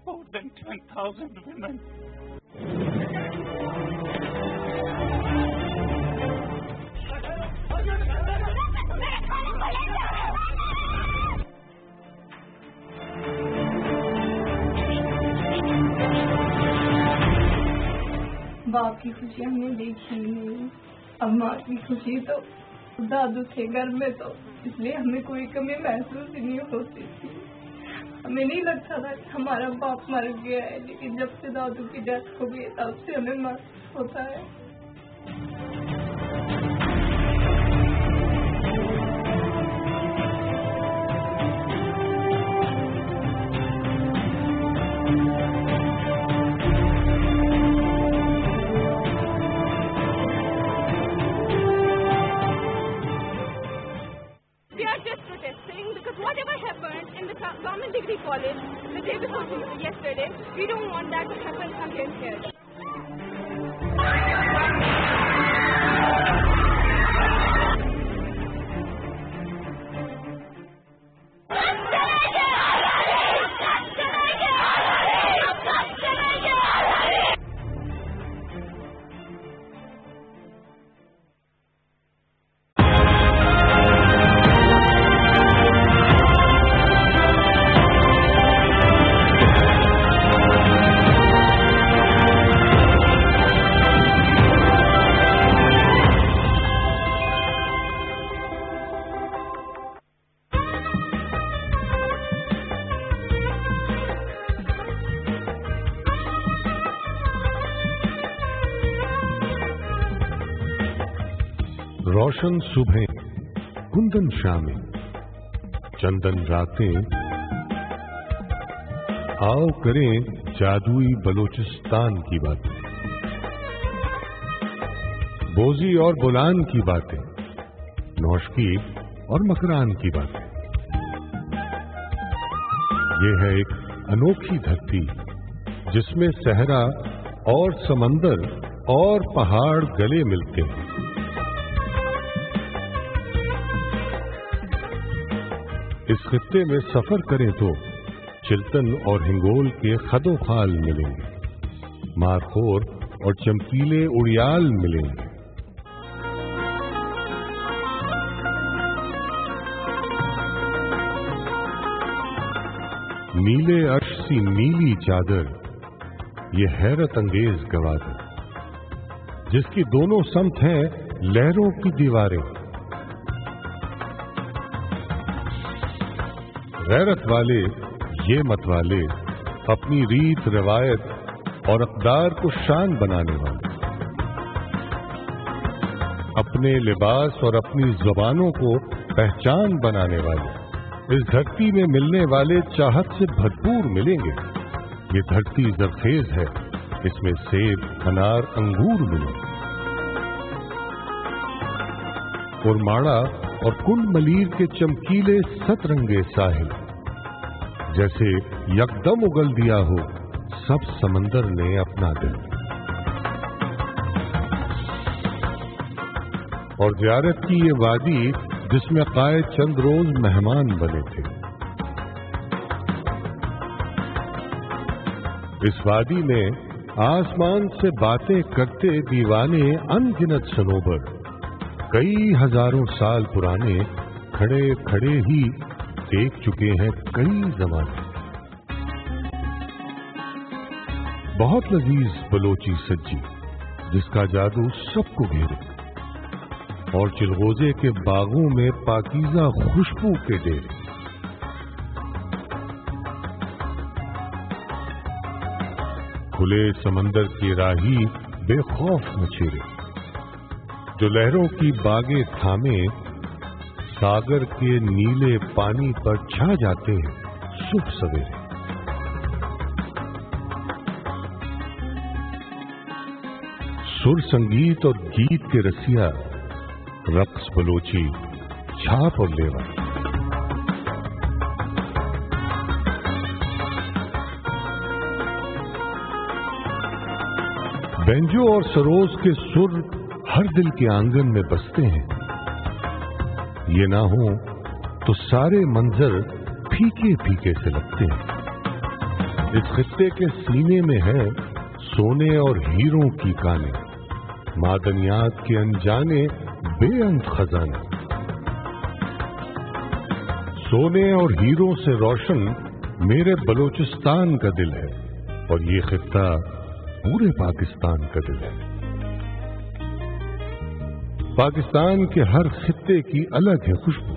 More than 10,000 women. बाप की खुशी हमने देखी नहीं, अब माँ की खुशी तो दादू थे घर में, तो इसलिए हमें कोई कमी महसूस ही नहीं होती थी। हमें नहीं लगता था कि हमारा बाप मर गया है, लेकिन जब से दादू की डेथ हो गई तब से हमें महसूस होता है। Yesterday, we don't want that to happen again here. रोशन सुबह, कुंदन शामें, चंदन रातें, आओ करें जादुई बलोचिस्तान की बातें, बोजी और बोलान की बातें, नौशकी और मकरान की बातें। ये है एक अनोखी धरती जिसमें सहरा और समंदर और पहाड़ गले मिलते हैं। इस खित्ते में सफर करें तो चिल्तन और हिंगोल के खदोखाल मिलेंगे, मारखोर और चमकीले उड़ियाल मिलेंगे। नीले अर्श सी नीली चादर, ये हैरत अंगेज गवादर, जिसकी दोनों समत हैं लहरों की दीवारें। गैरत वाले, ये मत वाले, अपनी रीत रिवायत और अक़दार को शान बनाने वाले, अपने लिबास और अपनी ज़ुबानों को पहचान बनाने वाले, इस धरती में मिलने वाले चाहत से भरपूर मिलेंगे। ये धरती ज़रखेज़ है, इसमें सेब, अनार, अंगूर मिलेंगे। और माड़ा और कुंड मलीर के चमकीले सतरंगे साहिल, जैसे यकदम उगल दिया हो सब समंदर ने अपना दिल। और ज़ियारत की ये वादी जिसमें कायद चंद रोज मेहमान बने थे। इस वादी में आसमान से बातें करते दीवाने अनगिनत सनोबर, कई हजारों साल पुराने खड़े खड़े ही देख चुके हैं कई जमाने। बहुत लजीज बलोची सज्जी जिसका जादू सबको घेरे, और चिलगोजे के बागों में पाकीज़ा खुशबू के डेरे। खुले समंदर की राही बेखौफ मचेरे, जो लहरों की बागें थामे सागर के नीले पानी पर छा जाते हैं सुबह सवेरे। सुर संगीत और गीत के रसिया, रक्स बलोची, छाप और लेवा। बेंजो और सरोज के सुर हर दिल के आंगन में बसते हैं। ये ना हो तो सारे मंजर फीके फीके से लगते हैं। इस खित्ते के सीने में है सोने और हीरों की काने, मादनियात के अनजाने बेअंत खजाने। सोने और हीरों से रोशन मेरे बलूचिस्तान का दिल है, और ये खित्ता पूरे पाकिस्तान का दिल है। पाकिस्तान के हर खित्ते की अलग है खुशबू,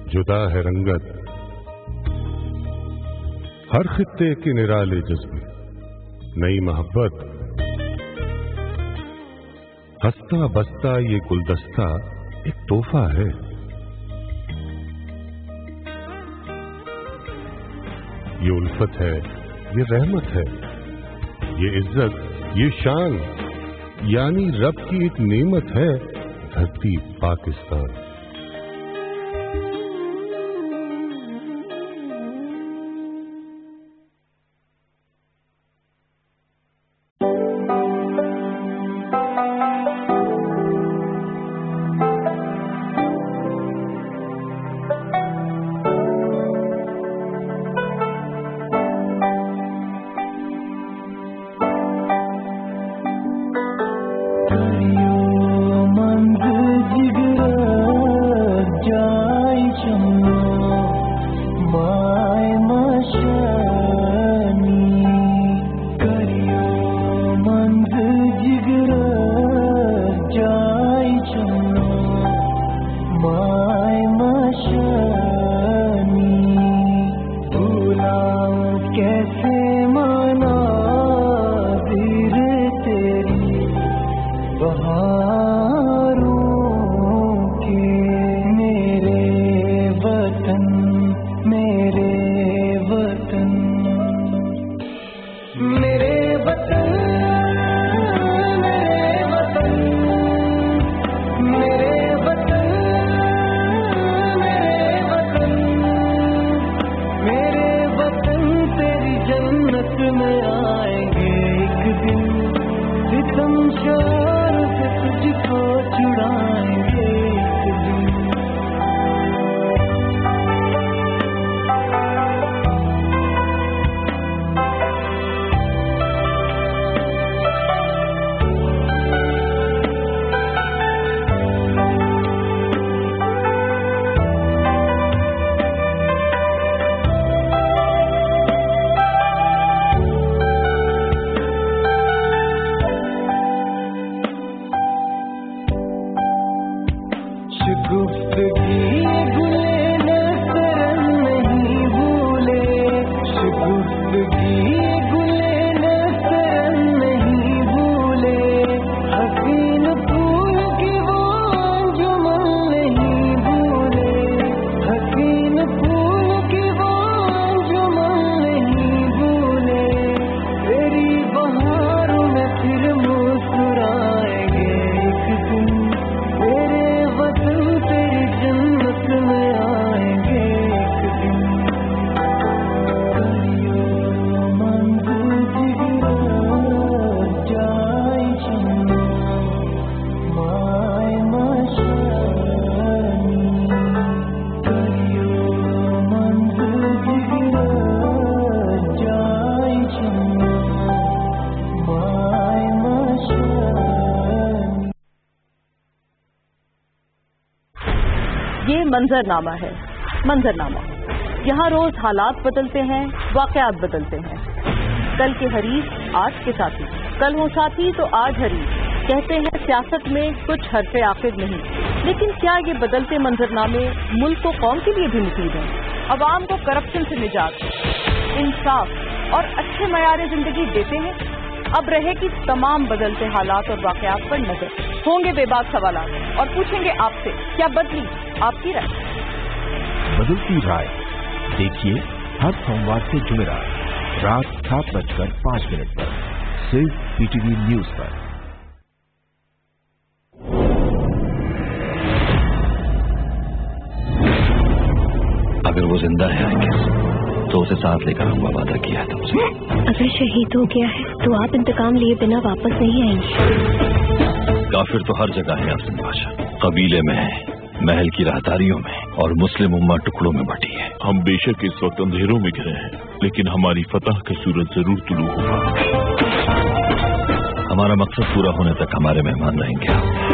जुदा है रंगत, हर खित्ते के निराले जज्बे, नई मोहब्बत। हंसता बसता ये गुलदस्ता एक तोहफा है। ये उल्फत है, ये रहमत है, ये इज्जत, ये शान, यानी रब की एक नेमत है धरती पाकिस्तान। मंजरनामा है। मंजरनामा, यहाँ रोज हालात बदलते हैं, वाकयात बदलते हैं। कल के हरीफ आज के साथी, कल हो साथी तो आज हरीफ। कहते हैं सियासत में कुछ हरफे आखिर नहीं, लेकिन क्या ये बदलते मंजरनामे मुल्क को कौम के लिए भी मुफीद हैं? अवाम को करप्शन से निजात, इंसाफ और अच्छे मयार जिंदगी देते हैं? अब रहे कि तमाम बदलते हालात और वाकयात पर नजर। होंगे बेबाक सवालात और पूछेंगे आपसे, क्या बदली आपकी राय? बदलती राय देखिए हर सोमवार से जुमेरात रात 7:05 पर सिर्फ पीटीवी न्यूज पर। अगर वो जिंदा है तो उसे साथ लेकर आऊंगा, वादा किया है तुमसे। अगर शहीद हो गया है तो आप इंतकाम लिए बिना वापस नहीं आएंगे। काफिर तो हर जगह है, आसिम बादशाह, कबीले में है, महल की राहदारियों में, और मुस्लिम उम्मा टुकड़ों में बटी है। हम बेशक इस वक्त अंधेरों में घिरे हैं, लेकिन हमारी फतह का सूरज जरूर तुलू होगा। हमारा मकसद पूरा होने तक हमारे मेहमान रहेंगे।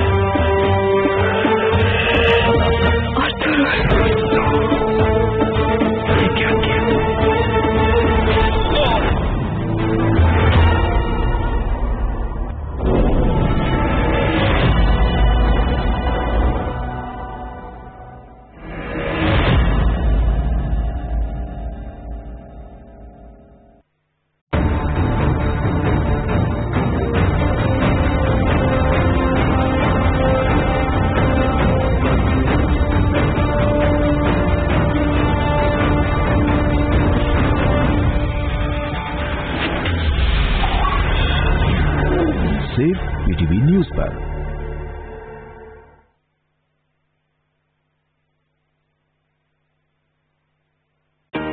सिर्फ पीटीवी न्यूज पर।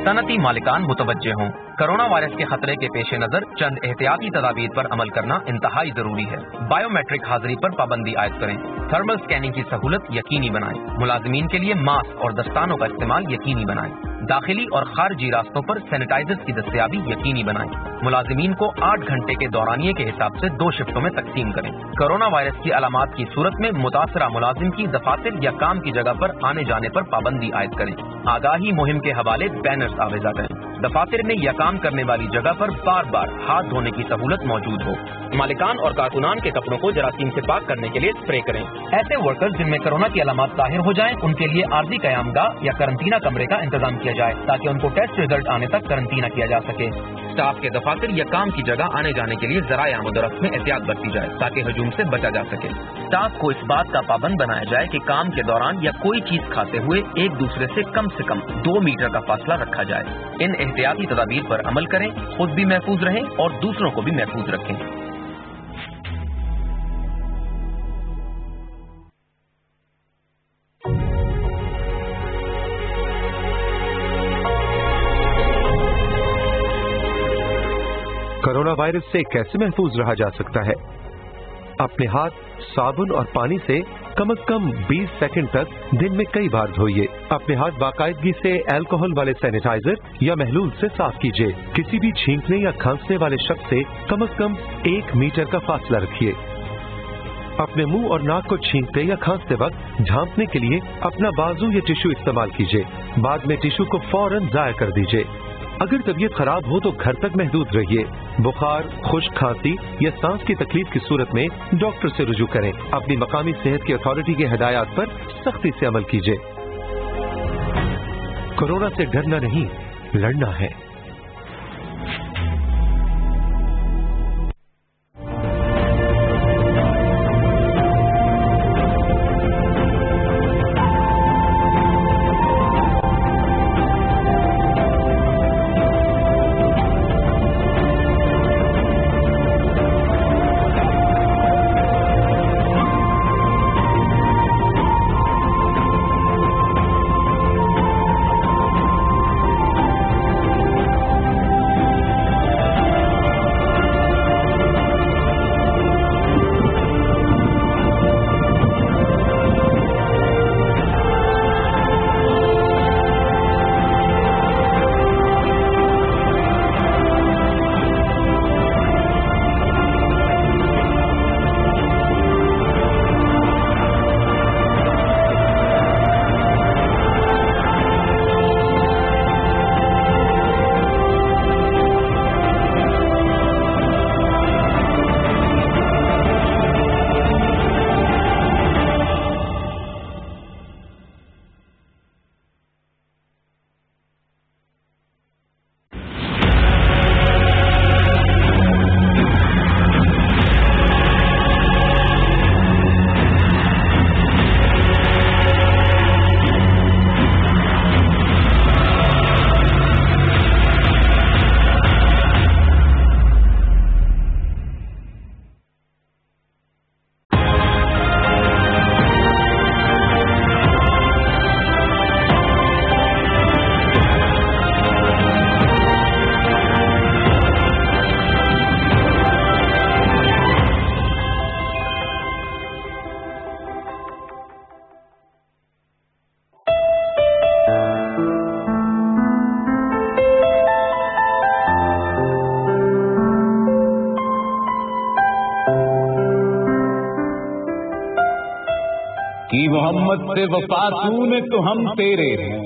सनती मालिकान मुतवज्जे हों, कोरोना वायरस के खतरे के पेश नजर चंद एहतियाती तदाबीर पर अमल करना इंतहाई जरूरी है। बायोमेट्रिक हाजिरी पर पाबंदी आयद करें, थर्मल स्कैनिंग की सहूलत यकीनी बनाएं, मुलाजिमीन के लिए मास्क और दस्तानों का इस्तेमाल यकीनी बनाएं, दाखिली और खारजी रास्तों पर सैनिटाइजर्स की दस्तयाबी यकीनी बनाएं, मुलाजिमीन को 8 घंटे के दौरानिये के हिसाब से 2 शिफ्टों में तकसीम करें। कोरोना वायरस की अलामात की सूरत में मुतासरा मुलाजिम की दफातर या काम की जगह पर आने जाने पर पाबंदी आयद करें। आगाही मुहिम के हवाले बैनर्स आवेजा करें। दफातर में या काम करने वाली जगह पर बार बार हाथ धोने की सहूलत मौजूद हो। मालिकान और कारकुनान के कपड़ों को जरासीम से पाक करने के लिए स्प्रे करें। ऐसे वर्कर्स जिनमें कोरोना की अलामात जाहिर हो जाएं, उनके लिए आर्जी कयामगाह या करंटीना कमरे का इंतजाम किया जाए ताकि उनको टेस्ट रिजल्ट आने तक करंटीना किया जा सके। स्टाफ के दफातर या काम की जगह आने जाने के लिए जराए आमद-ओ-रफ्त में एहतियात बरती जाए ताकि हजूम से बचा जा सके। स्टाफ को इस बात का पाबंद बनाया जाए कि काम के दौरान या कोई चीज खाते हुए एक दूसरे से कम 2 मीटर का फासला रखा जाए। इन एहतियाती तदाबीर पर अमल करें, खुद भी महफूज रहें और दूसरों को भी महफूज रखें। कोरोना वायरस से कैसे महफूज रहा जा सकता है? अपने हाथ साबुन और पानी से कम 20 सेकंड तक दिन में कई बार धोइए। अपने हाथ बाकायदगी से अल्कोहल वाले सैनिटाइजर या महलूल से साफ कीजिए। किसी भी छींकने या खांसने वाले शख्स से कम 1 मीटर का फासला रखिए। अपने मुंह और नाक को छींकते या खांसते वक्त झांपने के लिए अपना बाजू या टिश्यू इस्तेमाल कीजिए। बाद में टिश्यू को फौरन जाया कर दीजिए। अगर तबीयत खराब हो तो घर तक महदूद रहिए। बुखार, खुश्क खांसी या सांस की तकलीफ की सूरत में डॉक्टर से रुजू करें। अपनी मकामी सेहत की अथॉरिटी की हिदायत पर सख्ती से अमल कीजिए। कोरोना से डरना नहीं, लड़ना है। کی محمد سے وفاتو نے تو ہم تیرے ہیں،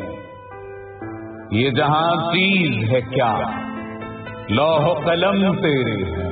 یہ جہاں چیز ہے کیا، لوح و قلم تیرے ہیں،